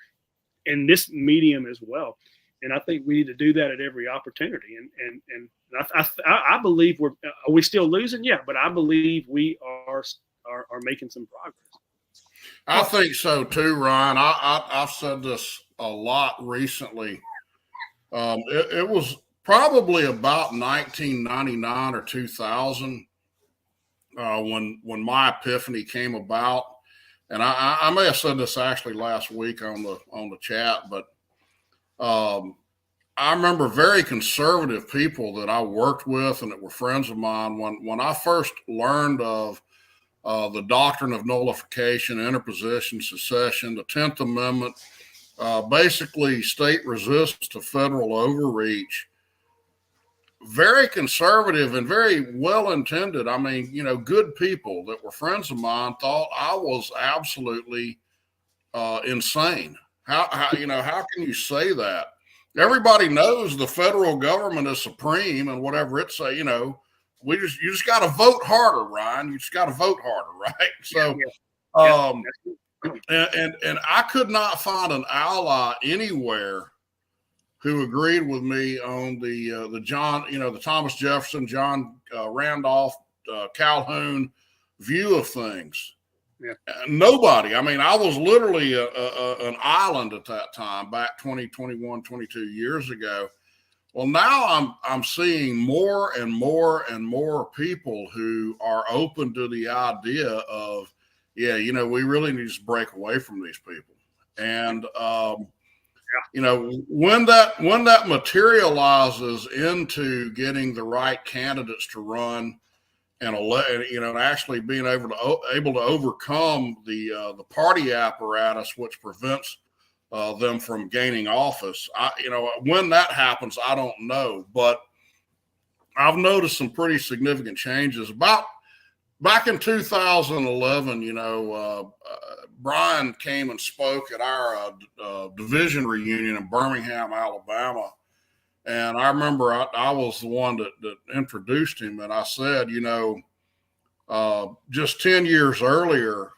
in this medium as well. And I think we need to do that at every opportunity. And I believe are we still losing? Yeah, but I believe we are making some progress. I think so too, Ryan. I've said this a lot recently. It was probably about 1999 or 2000 when my epiphany came about. And I may have said this actually last week on the chat, but I remember very conservative people that I worked with and that were friends of mine when I first learned of the doctrine of nullification, interposition, secession, the 10th Amendment, basically state resistance to federal overreach. Very conservative and very well-intended. I mean, good people that were friends of mine thought I was absolutely insane. How can you say that? Everybody knows the federal government is supreme, and whatever it say, you just got to vote harder, Ryan. You just got to vote harder, right? So, and I could not find an ally anywhere who agreed with me on the John, the Thomas Jefferson, John Randolph, Calhoun view of things. Yeah. Nobody. I mean, I was literally an island at that time, back 20, 21, 22 years ago. Well, now I'm seeing more and more and more people who are open to the idea of, we really need to break away from these people. And when that materializes into getting the right candidates to run and actually being able to overcome the party apparatus, which prevents them from gaining office. When that happens, I don't know, but I've noticed some pretty significant changes. Back in 2011, Brian came and spoke at our division reunion in Birmingham, Alabama. And I remember I was the one that introduced him. And I said, just 10 years earlier,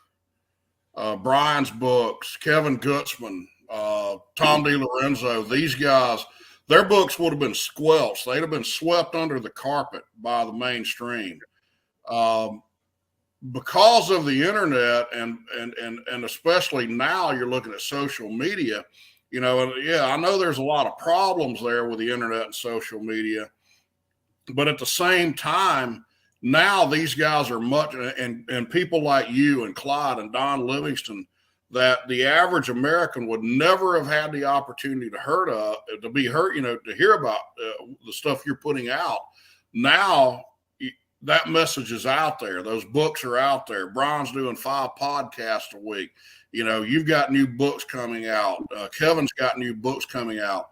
Brian's books, Kevin Gutzman, Tom DiLorenzo, these guys, their books would have been squelched. They'd have been swept under the carpet by the mainstream. Because of the internet and especially now you're looking at social media, I know there's a lot of problems there with the internet and social media, but at the same time, now these guys are much, and people like you and Clyde and Don Livingston, that the average American would never have had the opportunity to hear about the stuff you're putting out. Now that message is out there. Those books are out there. Brian's doing 5 podcasts a week. You've got new books coming out. Kevin's got new books coming out.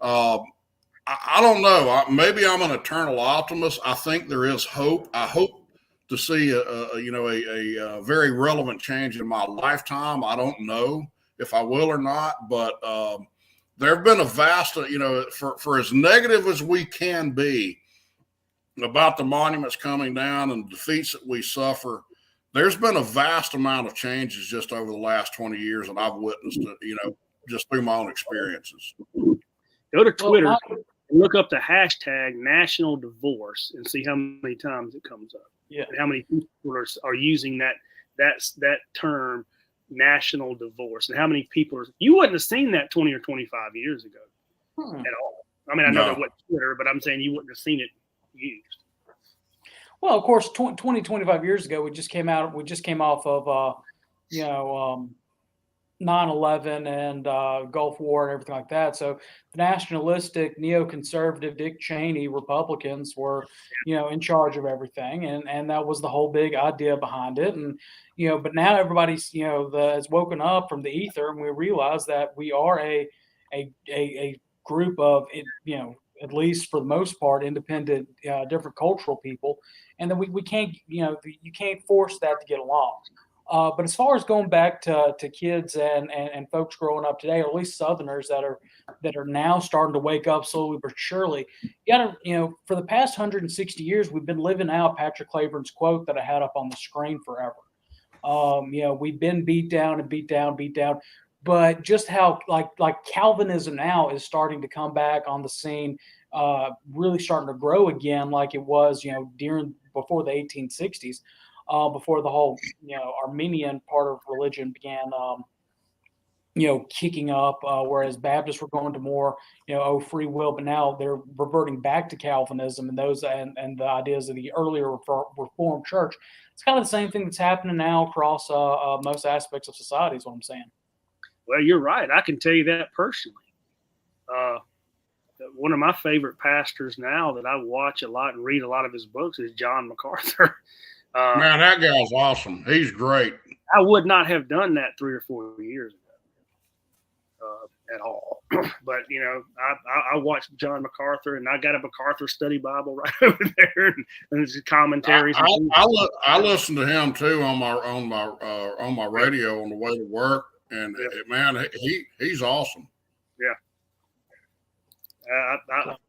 I don't know. Maybe I'm an eternal optimist. I think there is hope. I hope to see a very relevant change in my lifetime. I don't know if I will or not, but there have been a vast, for as negative as we can be about the monuments coming down and the defeats that we suffer, there's been a vast amount of changes just over the last 20 years that I've witnessed, just through my own experiences. Go to Twitter and look up the hashtag national divorce and see how many times it comes up. Yeah. And how many people are using that term, national divorce, and how many people you wouldn't have seen that 20 or 25 years ago at all. I mean, I know that wasn't Twitter, but I'm saying you wouldn't have seen it used. Well, of course, 20, 25 years ago, we just came off of, 9/11 and Gulf War and everything like that. So the nationalistic, neoconservative Dick Cheney Republicans were, in charge of everything. And that was the whole big idea behind it. And, but now everybody's, has woken up from the ether, and we realize that we are a group of, at least for the most part, independent, different cultural people, and then we can't, you can't force that to get along. But as far as going back to kids and folks growing up today, or at least Southerners that are now starting to wake up slowly but surely, you got to, for the past 160 years, we've been living out Patrick Cleburne's quote that I had up on the screen forever. We've been beat down and beat down, but just how like Calvinism now is starting to come back on the scene, really starting to grow again, like it was, before the 1860s. Before the whole, Armenian part of religion began, kicking up, whereas Baptists were going to more, free will, but now they're reverting back to Calvinism and those and the ideas of the earlier Reformed Church. It's kind of the same thing that's happening now across most aspects of society, is what I'm saying. Well, you're right. I can tell you that personally. One of my favorite pastors now that I watch a lot and read a lot of his books is John MacArthur. Man, that guy's awesome. He's great. I would not have done that 3 or 4 years ago at all. But, I watched John MacArthur, and I got a MacArthur study Bible right over there, and his commentaries. I listen to him too on my radio on the way to work, and man, he's awesome. Yeah.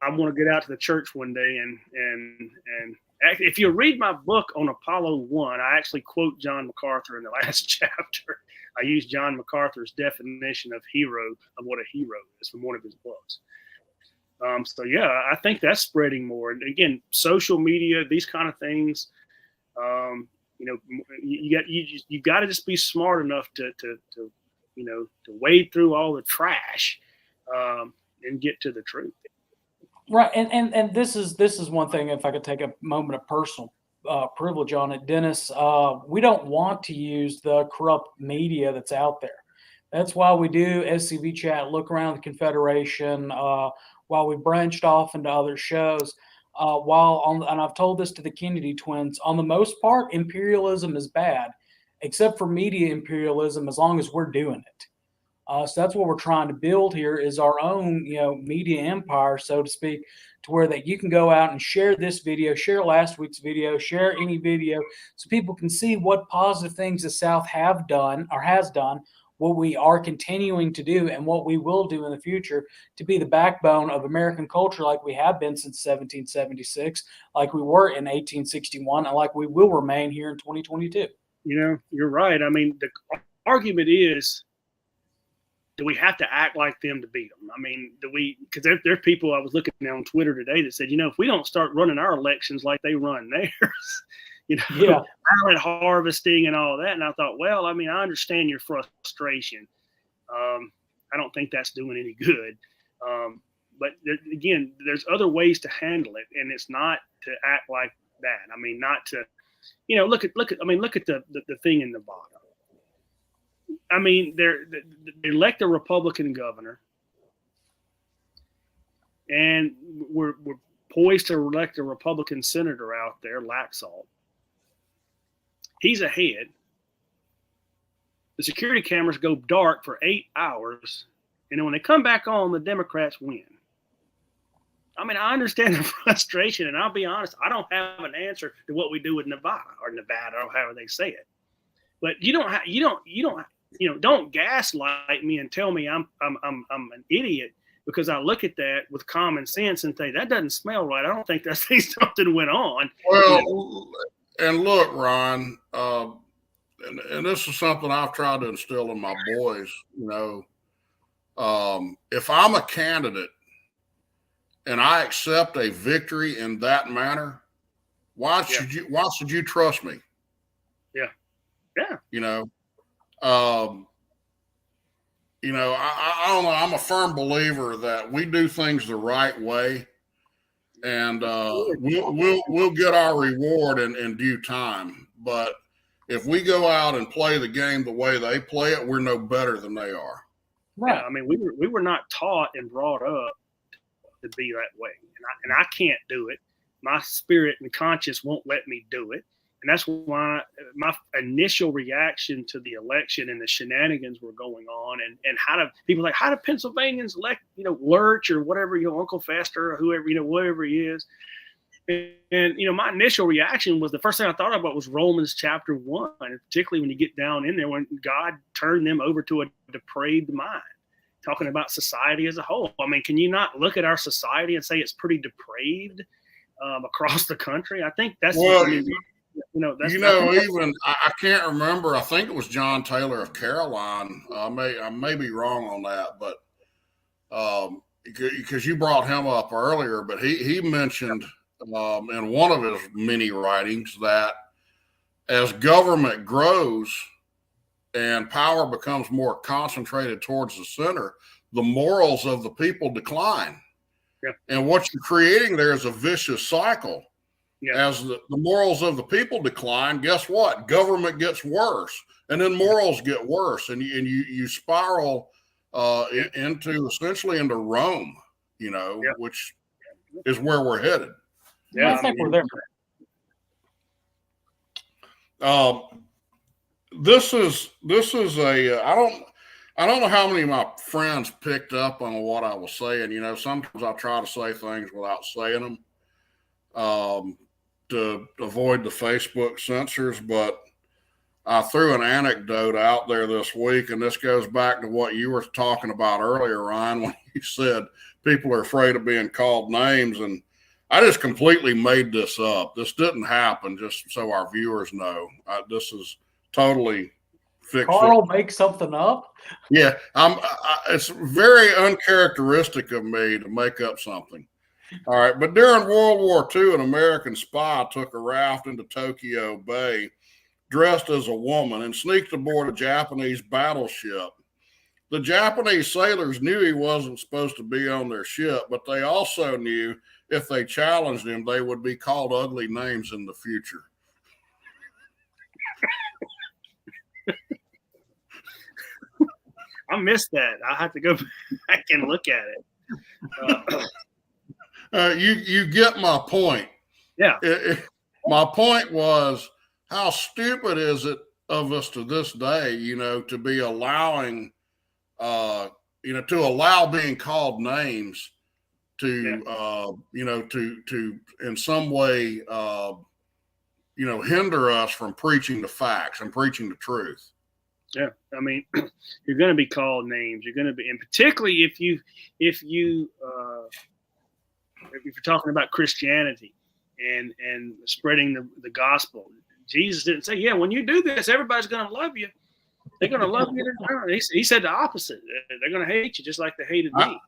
I want to get out to the church one day and if you read my book on Apollo 1, I actually quote John MacArthur in the last chapter. I use John MacArthur's definition of what a hero is from one of his books. So yeah, I think that's spreading more. And again, social media, these kind of things, you got to just be smart enough to wade through all the trash and get to the truth. Right, and this is one thing. If I could take a moment of personal privilege on it, Dennis, we don't want to use the corrupt media that's out there. That's why we do SCV Chat, look around the Confederation, while we branched off into other shows. And I've told this to the Kennedy twins, on the most part, imperialism is bad, except for media imperialism, as long as we're doing it. So that's what we're trying to build here, is our own, media empire, so to speak, to where that you can go out and share this video, share last week's video, share any video, so people can see what positive things the South have done or has done, what we are continuing to do, and what we will do in the future to be the backbone of American culture, like we have been since 1776, like we were in 1861, and like we will remain here in 2022. You're right. I mean, the argument is, do we have to act like them to beat them? I mean, because there are people I was looking at on Twitter today that said, if we don't start running our elections like they run theirs, ballot harvesting and all that. And I thought, well, I mean, I understand your frustration. I don't think that's doing any good. But again, there's other ways to handle it, and it's not to act like that. I mean, not to, look at the thing in Nevada. I mean, they elect a Republican governor, and we're poised to elect a Republican senator out there, Laxalt. He's ahead. The security cameras go dark for 8 hours, and then when they come back on, the Democrats win. I mean, I understand the frustration, and I'll be honest, I don't have an answer to what we do with Nevada, or however they say it. But don't gaslight me and tell me I'm an idiot because I look at that with common sense and think that doesn't smell right. I don't think that's something went on. Well, and look, Ron, and this is something I've tried to instill in my boys. If I'm a candidate and I accept a victory in that manner, why should you trust me? Yeah. I don't know. I'm a firm believer that we do things the right way, and we'll get our reward in due time. But if we go out and play the game the way they play it, we're no better than they are. Right. I mean, we were not taught and brought up to be that way, and I can't do it. My spirit and conscience won't let me do it. And that's why my initial reaction to the election and the shenanigans were going on, and how do Pennsylvanians elect, Lurch or whatever, Uncle Fester or whoever, whatever he is. And my initial reaction was, the first thing I thought about was Romans chapter 1, and particularly when you get down in there, when God turned them over to a depraved mind, talking about society as a whole. I mean, can you not look at our society and say it's pretty depraved across the country? I think that's even I can't remember. I think it was John Taylor of Caroline. I may be wrong on that, but because you brought him up earlier, but he mentioned in one of his many writings that as government grows and power becomes more concentrated towards the center, the morals of the people decline. Yeah. And what you're creating there is a vicious cycle. Yeah. As the morals of the people decline, guess what? Government gets worse, and then morals get worse, and you spiral essentially into Rome, which is where we're headed. Yeah, I think we're there. This is a I don't know how many of my friends picked up on what I was saying. Sometimes I try to say things without saying them to avoid the Facebook censors, but I threw an anecdote out there this week, and this goes back to what you were talking about earlier, Ryan, when you said people are afraid of being called names, and I just completely made this up. This didn't happen, just so our viewers know. This is totally fictional. Carl makes something up? Yeah, it's very uncharacteristic of me to make up something. All right, but during World War II, an American spy took a raft into Tokyo Bay dressed as a woman and sneaked aboard a Japanese battleship. The Japanese sailors knew he wasn't supposed to be on their ship, but they also knew if they challenged him, they would be called ugly names in the future. I missed that. I have to go back and look at it. You get my point. Yeah. My point was, how stupid is it of us to this day, to be allowing, to allow being called names to, to in some way, hinder us from preaching the facts and preaching the truth. Yeah, I mean, you're going to be called names. You're going to be, and particularly if you're talking about Christianity and spreading the gospel. Jesus didn't say, "Yeah, when you do this, everybody's going to love you. They're going to love you." He said the opposite. They're going to hate you just like they hated me.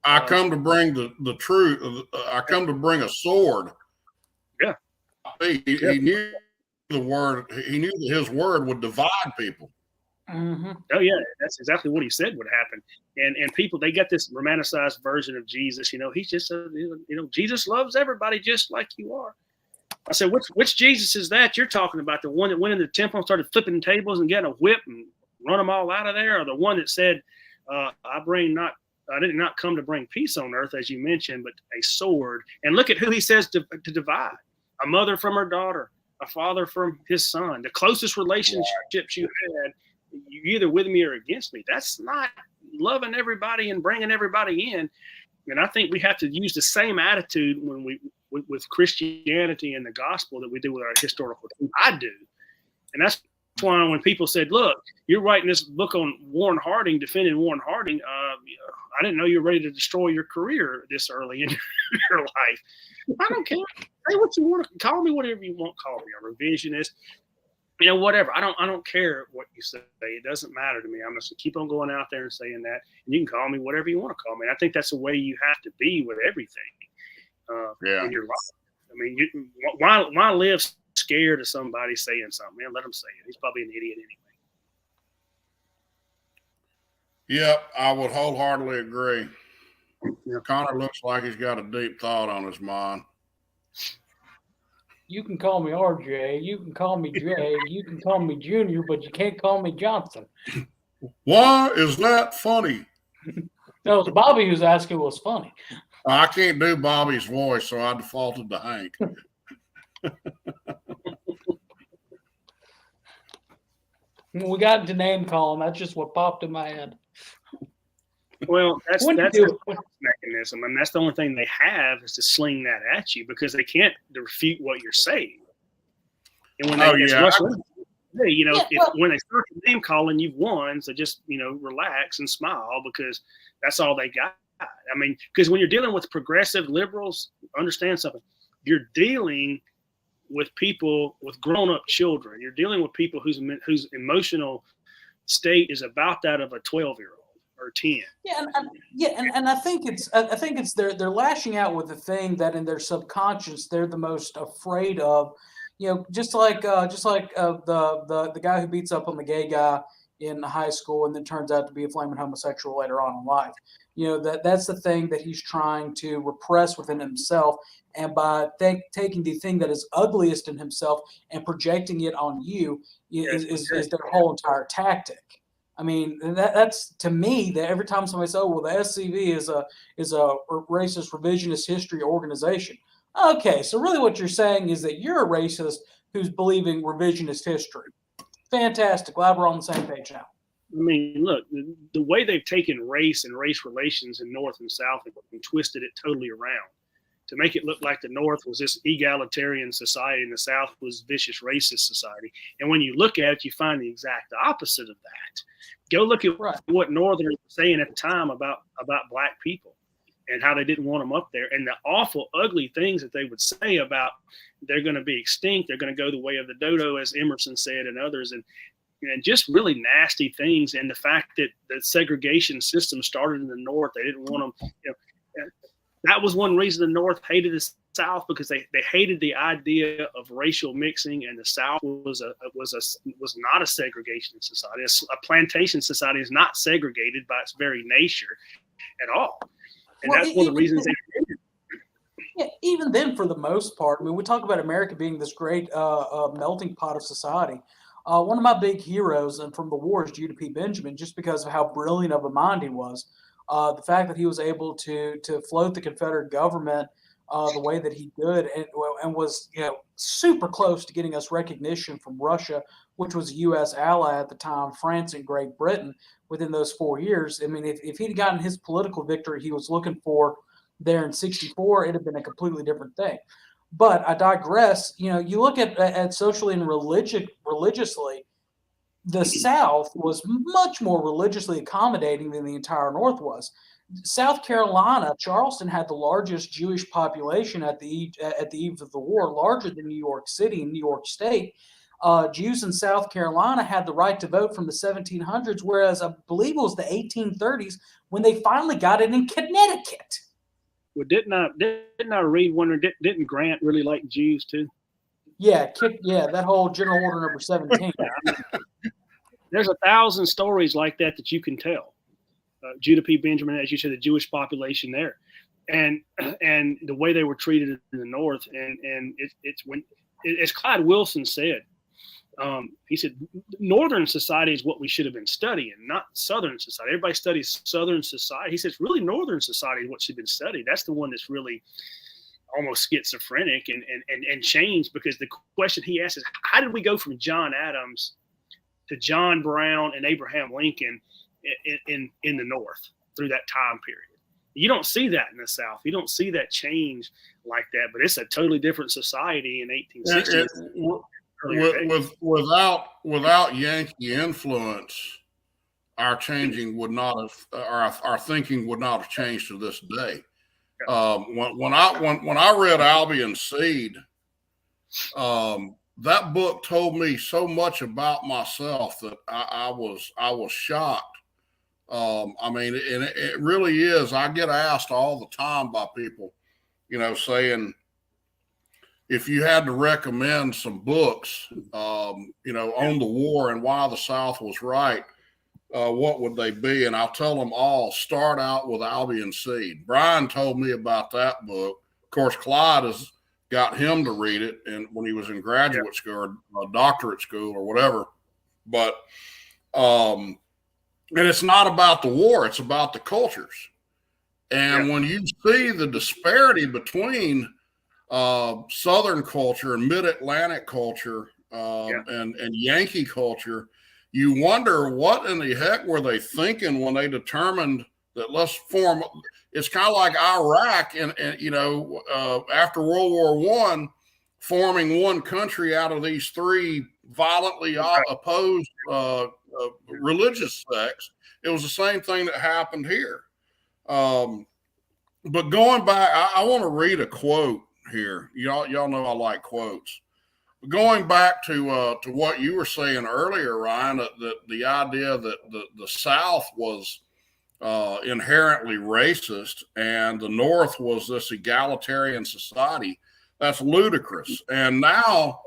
I come to bring the truth. I come to bring a sword. Yeah. He knew the word. He knew that his word would divide people. Mm-hmm. Oh yeah, that's exactly what he said would happen. And people, they get this romanticized version of Jesus. He's just Jesus loves everybody just like you are. I said, which Jesus is that you're talking about? The one that went into the temple and started flipping tables and getting a whip and run them all out of there, or the one that said, I did not come to bring peace on earth, as you mentioned, but a sword. And look at who he says to divide: a mother from her daughter, a father from his son. The closest relationships you had, you're either with me or against me. That's not loving everybody and bringing everybody in. And I think we have to use the same attitude when with Christianity and the gospel that we do with our historical truth. I do. And that's why when people said, "Look, you're writing this book on Warren Harding, defending Warren Harding. I didn't know you were ready to destroy your career this early in your life." I don't care. Say what you want to call me, whatever you want to call me, a revisionist, whatever. I don't care what you say. It doesn't matter to me. I'm just gonna keep on going out there and saying that. And you can call me whatever you want to call me. And I think that's the way you have to be with everything in your life. I mean, why live scared of somebody saying something? Man, let him say it. He's probably an idiot anyway. Yep, I would wholeheartedly agree. Yeah. Connor looks like he's got a deep thought on his mind. You can call me RJ. You can call me Jay. You can call me Junior, but you can't call me Johnson. Why is that funny? No, it's Bobby who's asking what's funny. I can't do Bobby's voice, so I defaulted to Hank. When we got into name calling, that's just what popped in my head. Well, that's When the you do- mechanism, and that's the only thing they have is to sling that at you because they can't refute what you're saying. And when Oh, yeah. hey, you know, Yeah, well- when they start the name calling, you've won. So just, you know, relax and smile because that's all they got. I mean, because when you're dealing with progressive liberals, understand something. You're dealing with people with grown-up children. You're dealing with people whose emotional state is about that of a 12-year-old or 10. Yeah, and I think it's they're lashing out with the thing that in their subconscious they're the most afraid of. You know, just like the guy who beats up on the gay guy in high school and then turns out to be a flaming homosexual later on in life. You know, that's the thing that he's trying to repress within himself, and by taking the thing that is ugliest in himself and projecting it on you is their whole entire tactic. I mean, that's to me that every time somebody says, "Oh, well, the SCV is a racist revisionist history organization." Okay, so really, what you're saying is that you're a racist who's believing revisionist history. Fantastic. Glad we're on the same page now. I mean, look, the way they've taken race and race relations in North and South and twisted it totally around to make it look like the North was this egalitarian society and the South was vicious racist society. And when you look at it, you find the exact opposite of that. Go look at what Northerners were saying at the time about black people and how they didn't want them up there and the awful, ugly things that they would say about they're going to be extinct. They're going to go the way of the dodo, as Emerson said, and others. And just really nasty things. And the fact that the segregation system started in the North, they didn't want them, you know, that was one reason the North hated the South because they hated the idea of racial mixing, and the South was not a segregation society. A plantation society is not segregated by its very nature at all, and that's one of the reasons they hated it. Yeah, even then, for the most part, I mean, we talk about America being this great melting pot of society. One of my big heroes and from the war is Judah P. Benjamin, just because of how brilliant of a mind he was. The fact that he was able to float the Confederate government the way that he did, and was super close to getting us recognition from Russia, which was a U.S. ally at the time, France and Great Britain. Within those 4 years, I mean, if he'd gotten his political victory he was looking for there in '64, it'd have been a completely different thing. But I digress. You know, you look at socially and religiously, the South was much more religiously accommodating than the entire North was. South Carolina, Charleston had the largest Jewish population at the eve of the war, larger than New York City and New York State. Jews in South Carolina had the right to vote from the 1700s, whereas I believe it was the 1830s when they finally got it in Connecticut. Well, didn't I read one? Didn't Grant really like Jews too? Yeah, that whole General Order Number 17. There's 1,000 stories like that you can tell. Judah P. Benjamin, as you said, the Jewish population there, and the way they were treated in the North, and it's Clyde Wilson said. He said, Northern society is what we should have been studying, not Southern society. Everybody studies Southern society. He says, really, Northern society is what should have been studied. That's the one that's really almost schizophrenic and changed, because the question he asks is, how did we go from John Adams to John Brown and Abraham Lincoln in the North through that time period? You don't see that in the South. You don't see that change like that, but it's a totally different society in 1860s. Without Yankee influence, our thinking would not have changed to this day. When I read Albion Seed, that book told me so much about myself that I was shocked. I mean, and it really is. I get asked all the time by people, saying, if you had to recommend some books, on the war and why the South was right, what would they be? And I'll tell them all, start out with Albion Seed. Brian told me about that book. Of course, Clyde has got him to read it, and when he was in graduate school or doctorate school or whatever. But, and it's not about the war, it's about the cultures. And when you see the disparity between Southern culture and Mid-Atlantic culture and Yankee culture, you wonder what in the heck were they thinking when they determined that let's form. It's kind of like Iraq, and after World War I, forming one country out of these three violently opposed religious sects. It was the same thing that happened here. But going back, I want to read a quote here. Y'all know I like quotes. Going back to what you were saying earlier, Ryan, that the idea that the South was inherently racist and the North was this egalitarian society, that's ludicrous. And now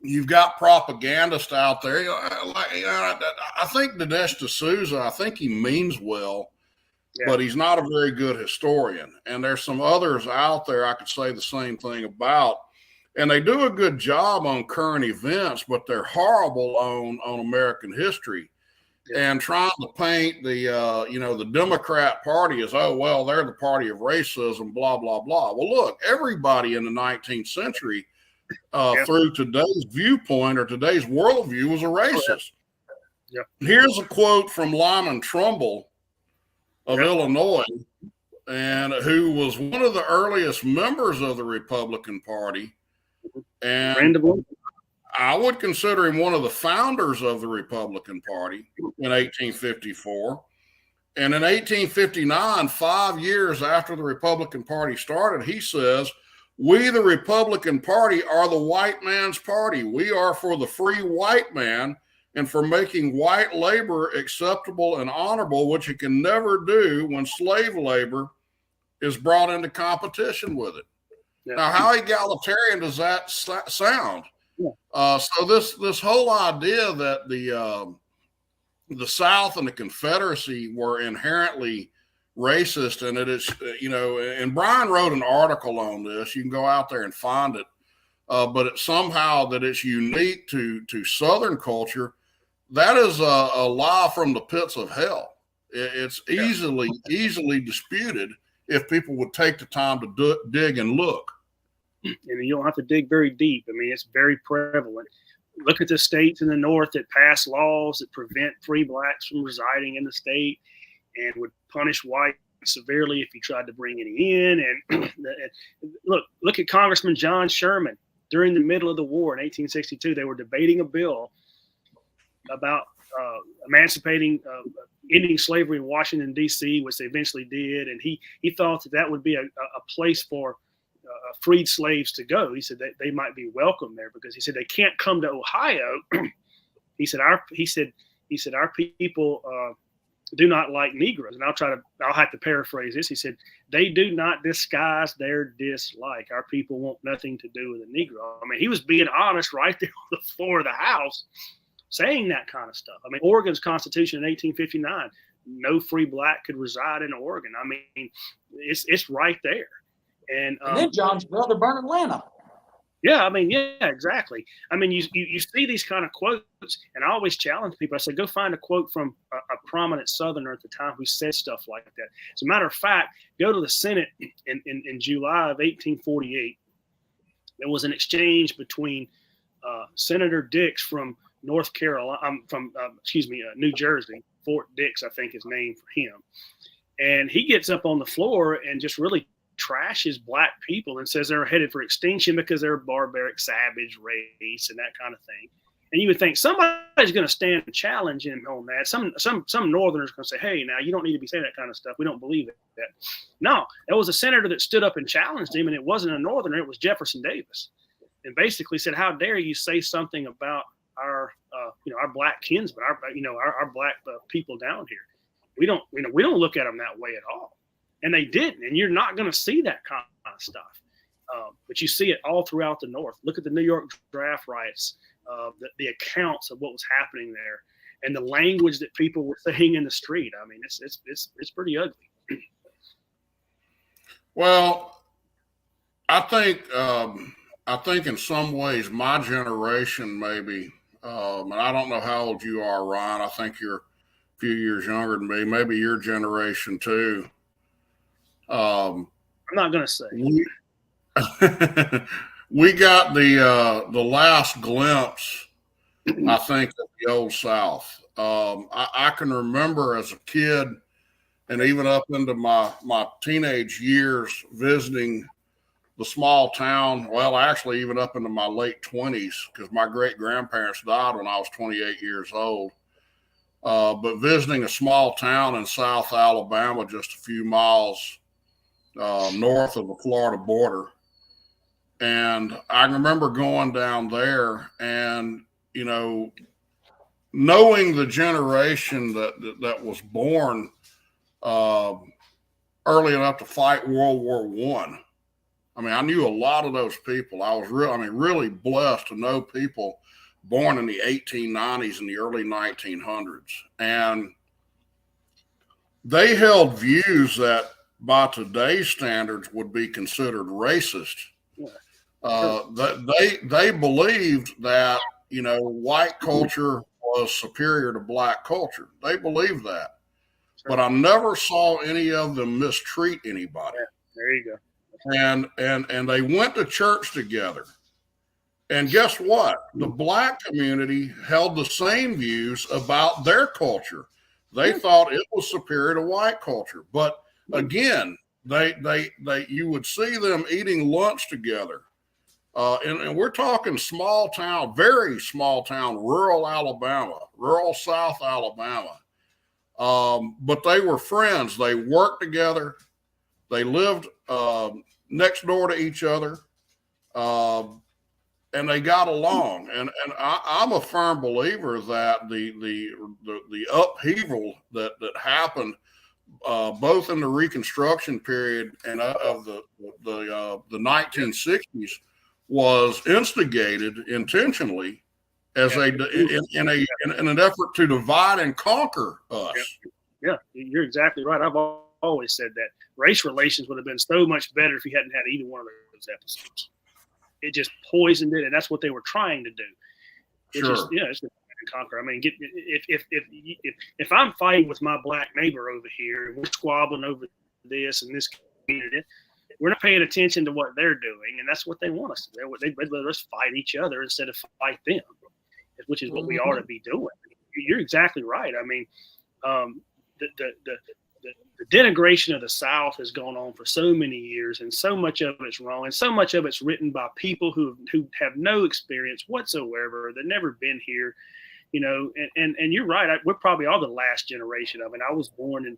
you've got propagandists out there. I think Dinesh D'Souza, I think he means well, but he's not a very good historian. And there's some others out there I could say the same thing about. And they do a good job on current events, but they're horrible on American history. And trying to paint the Democrat Party as, oh, well, they're the party of racism, blah, blah, blah. Well, look, everybody in the 19th century through today's viewpoint or today's worldview was a racist. Here's a quote from Lyman Trumbull of Illinois, and who was one of the earliest members of the Republican Party. And I would consider him one of the founders of the Republican Party in 1854. And in 1859, 5 years after the Republican Party started, he says, "We, the Republican Party, are the white man's party. We are for the free white man and for making white labor acceptable and honorable, which it can never do when slave labor is brought into competition with it." Now, how egalitarian does that sound? So this whole idea that the South and the Confederacy were inherently racist, and it is, and Brian wrote an article on this. You can go out there and find it. But it's somehow that it's unique to Southern culture. That is a lie from the pits of hell. It's easily disputed if people would take the time to dig and look. And you don't have to dig very deep. I mean, it's very prevalent. Look at the states in the North that pass laws that prevent free blacks from residing in the state and would punish whites severely if you tried to bring any in. And look at Congressman John Sherman. During the middle of the war in 1862, they were debating a bill about emancipating, ending slavery in Washington, D.C., which they eventually did. And he thought that would be a place for freed slaves to go. He said that they might be welcome there because he said they can't come to Ohio. He said our people do not like Negroes, and I'll have to paraphrase this. He said they do not disguise their dislike. Our people want nothing to do with a Negro. I mean, he was being honest right there on the floor of the House, saying that kind of stuff. I mean, Oregon's Constitution in 1859, no free black could reside in Oregon. I mean, it's right there. And then John's brother burned Atlanta. Yeah, I mean, yeah, exactly. I mean, you see these kind of quotes, and I always challenge people. I say, go find a quote from a prominent Southerner at the time who said stuff like that. As a matter of fact, go to the Senate in July of 1848. There was an exchange between Senator Dix from North Carolina, New Jersey. Fort Dix, I think, is named for him. And he gets up on the floor and just really trashes black people and says they're headed for extinction because they're a barbaric, savage race and that kind of thing. And you would think somebody's going to stand and challenge him on that. Some Northerners going to say, "Hey, now you don't need to be saying that kind of stuff. We don't believe that." No, there was a senator that stood up and challenged him, and it wasn't a Northerner. It was Jefferson Davis, and basically said, "How dare you say something about our black kinsmen, our black people down here? We don't look at them that way at all." And they didn't. And you're not going to see that kind of stuff. But you see it all throughout the North. Look at the New York draft riots, the accounts of what was happening there, and the language that people were saying in the street. I mean, it's pretty ugly. Well, I think in some ways my generation maybe, and I don't know how old you are, Ryan. I think you're a few years younger than me. Maybe your generation too. I'm not going to say. We got the last glimpse I think, of the Old South. I can remember as a kid and even up into my teenage years visiting the small town. Well, actually, even up into my late 20s, because my great grandparents died when I was 28 years old. But visiting a small town in South Alabama, just a few miles north of the Florida border. And I remember going down there and, knowing the generation that was born early enough to fight World War I. I mean, I knew a lot of those people. I was really blessed to know people born in the 1890s and the early 1900s. And they held views that by today's standards would be considered racist. They believed that, white culture was superior to black culture. They believed that. But I never saw any of them mistreat anybody. Yeah, there you go. And they went to church together. And guess what? The black community held the same views about their culture. They thought it was superior to white culture. But again, you would see them eating lunch together. And we're talking small town, very small town, rural Alabama, rural South Alabama. But they were friends. They worked together. They lived next door to each other. And they got along. And I'm a firm believer that the upheaval that happened both in the Reconstruction period and of the 1960s was instigated intentionally as in an effort to divide and conquer us. Yeah, you're exactly right. I've always said that race relations would have been so much better if you hadn't had either one of those episodes. It just poisoned it, and that's what they were trying to do. It's the conquer. I mean, if I'm fighting with my black neighbor over here, and we're squabbling over this and this community, we're not paying attention to what they're doing, and that's what they want us to do. They'd let us fight each other instead of fight them, which is what we ought to be doing. You're exactly right. I mean, the denigration of the South has gone on for so many years, and so much of it's wrong, and so much of it's written by people who have no experience whatsoever. They've never been here, and you're right. We're probably all the last generation of it. I was born in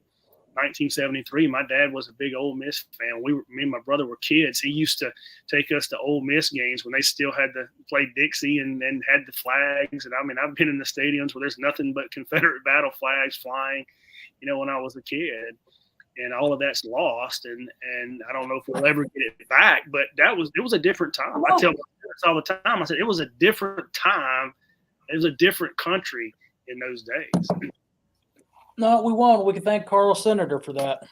1973. My dad was a big Ole Miss fan. Me and my brother were kids. He used to take us to Ole Miss games when they still had to play Dixie and had the flags. And I mean, I've been in the stadiums where there's nothing but Confederate battle flags flying, when I was a kid. And all of that's lost, and I don't know if we'll ever get it back. But it was a different time. I tell my parents all the time. I said it was a different time. It was a different country in those days. No, we won't. We can thank Carl Senator for that.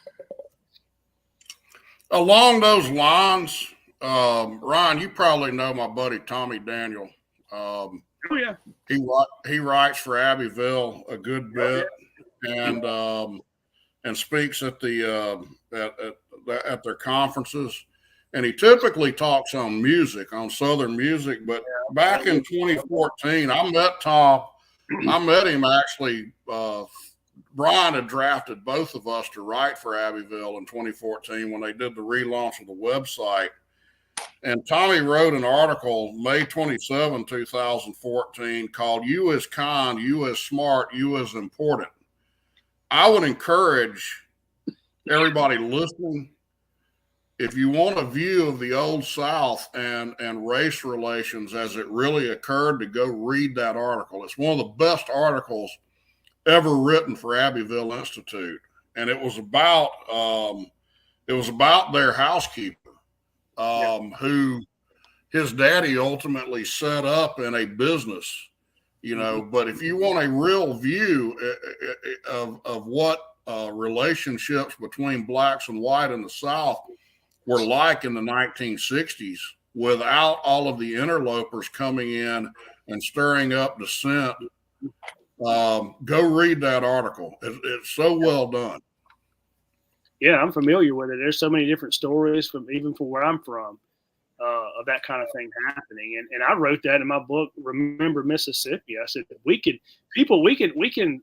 Along those lines, Ryan, you probably know my buddy Tommy Daniel. Oh yeah, he writes for Abbeville a good bit, and speaks at at their conferences. And he typically talks on music, on Southern music. But back in 2014, I met Tom. I met him actually. Brian had drafted both of us to write for Abbeville in 2014 when they did the relaunch of the website. And Tommy wrote an article May 27, 2014 called "You is Kind, You is Smart, You is Important." I would encourage everybody listening, if you want a view of the Old South and race relations as it really occurred, to go read that article. It's one of the best articles ever written for Abbeville Institute. And it was about their housekeeper, who his daddy ultimately set up in a business. But if you want a real view of what relationships between blacks and white in the South were like in the 1960s, without all of the interlopers coming in and stirring up dissent, go read that article. It's so well done. Yeah, I'm familiar with it. There's so many different stories from where I'm from. of that kind of thing happening. And I wrote that in my book, Remember Mississippi. I said that we can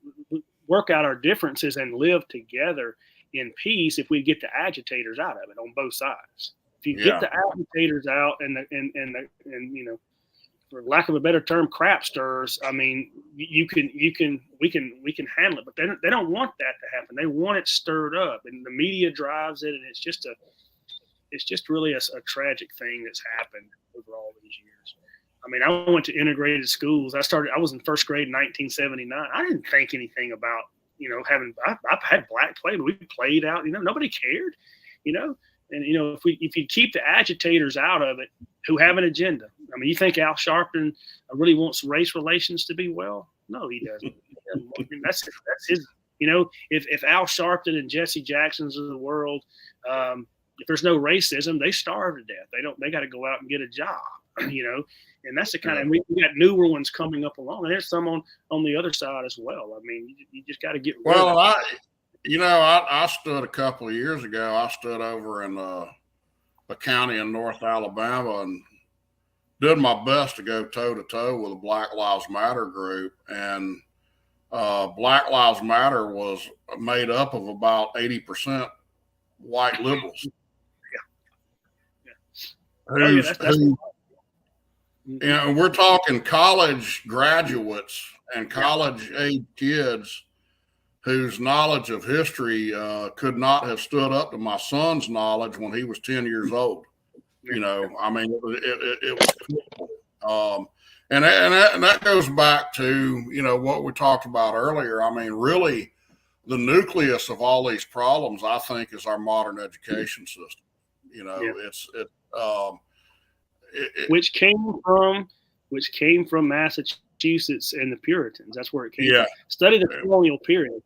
work out our differences and live together in peace if we get the agitators out of it on both sides. If you get the agitators out and you know, for lack of a better term, crap stirs. I mean, we can handle it, but they don't want that to happen. They want it stirred up, and the media drives it, and it's just really a tragic thing that's happened over all these years. I mean, I went to integrated schools. I was in first grade in 1979. I didn't think anything about, you know, I've had black play, but we played out, you know, nobody cared, you know. And, you know, if you keep the agitators out of it who have an agenda. I mean, you think Al Sharpton really wants race relations to be well? No, he doesn't. I mean, that's his, you know, if Al Sharpton and Jesse Jacksons of the world, if there's no racism, they starve to death. They got to go out and get a job, you know, and that's the kind of, we got newer ones coming up along, and there's some on the other side as well. I mean, you just got to get rid of it. You know, I stood a couple of years ago. I stood over in a county in North Alabama and did my best to go toe to toe with a Black Lives Matter group. And Black Lives Matter was made up of about 80% white liberals. And we're talking college graduates and college age kids whose knowledge of history could not have stood up to my son's knowledge when he was 10 years old. You know, I mean, it was, and that goes back to, you know, what we talked about earlier. I mean, really, the nucleus of all these problems, I think, is our modern education system. You know, which came from Massachusetts and the Puritans. That's where it came from. Study the colonial period.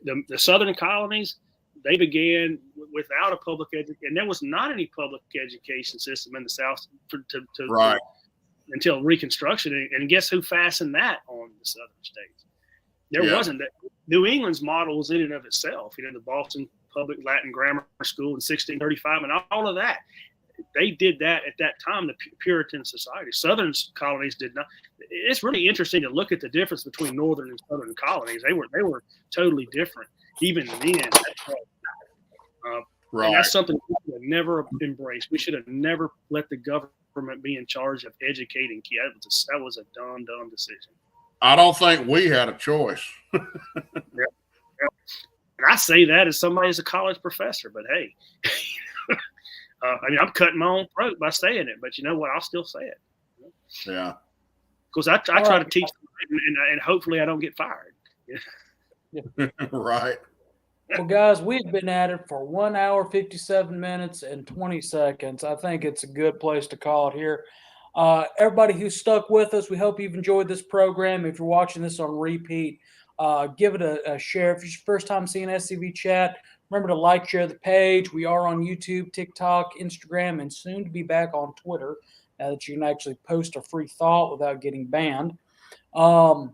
The southern colonies, they began without a public education, and there was not any public education system in the South until Reconstruction. And guess who fastened that on the southern states? There wasn't. That. New England's model was in and of itself. You know, the Boston Public Latin Grammar School in 1635 and all of that. They did that at that time, the Puritan society. Southern colonies did not. It's really interesting to look at the difference between northern and southern colonies. They were totally different even then. And that's something we should have never embraced. We should have never let the government be in charge of educating kids. That was a dumb decision. I don't think we had a choice. And I say that as somebody as a college professor, but hey. I mean, I'm cutting my own throat by saying it, but you know what? I'll still say it. Yeah. Because I try to teach them, and hopefully I don't get fired. Right. Well, guys, we've been at it for 1 hour, 57 minutes, and 20 seconds. I think it's a good place to call it here. Everybody who stuck with us, we hope you've enjoyed this program. If you're watching this on repeat, give it a share. If it's your first time seeing SCV Chat, remember to like, share the page. We are on YouTube, TikTok, Instagram, and soon to be back on Twitter now that you can actually post a free thought without getting banned. So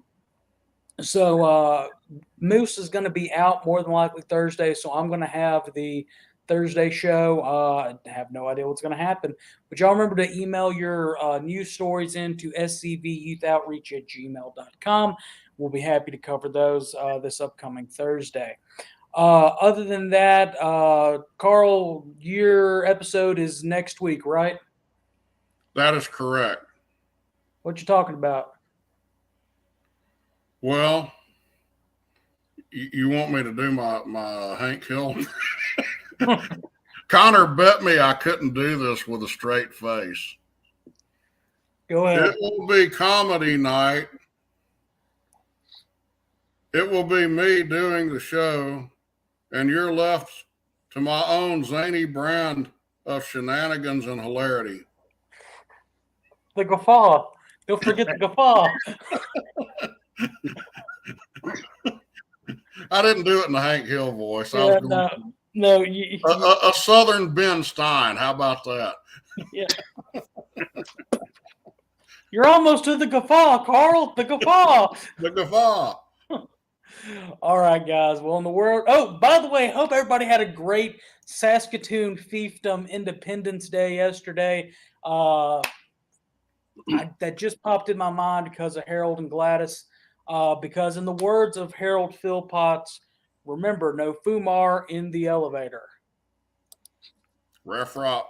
Moose is going to be out more than likely Thursday, so I'm going to have the Thursday show. I have no idea what's going to happen. But y'all remember to email your news stories into scvyouthOutreach@gmail.com. We'll be happy to cover those this upcoming Thursday. Other than that, Carl, your episode is next week, right? That is correct. What you talking about? Well, you want me to do my Hank Hill? Connor bet me I couldn't do this with a straight face. Go ahead. It will be comedy night. It will be me doing the show, and you're left to my own zany brand of shenanigans and hilarity. The guffaw. Don't forget the guffaw. I didn't do it in the Hank Hill voice. Yeah, no, a Southern Ben Stein. How about that? Yeah. You're almost to the guffaw, Carl. The guffaw. The guffaw. All right, guys. Well, in the world. Oh, by the way, hope everybody had a great Saskatoon Fiefdom Independence Day yesterday. That just popped in my mind because of Harold and Gladys. Because in the words of Harold Philpotts, remember, no Fumar in the elevator. Ref rock.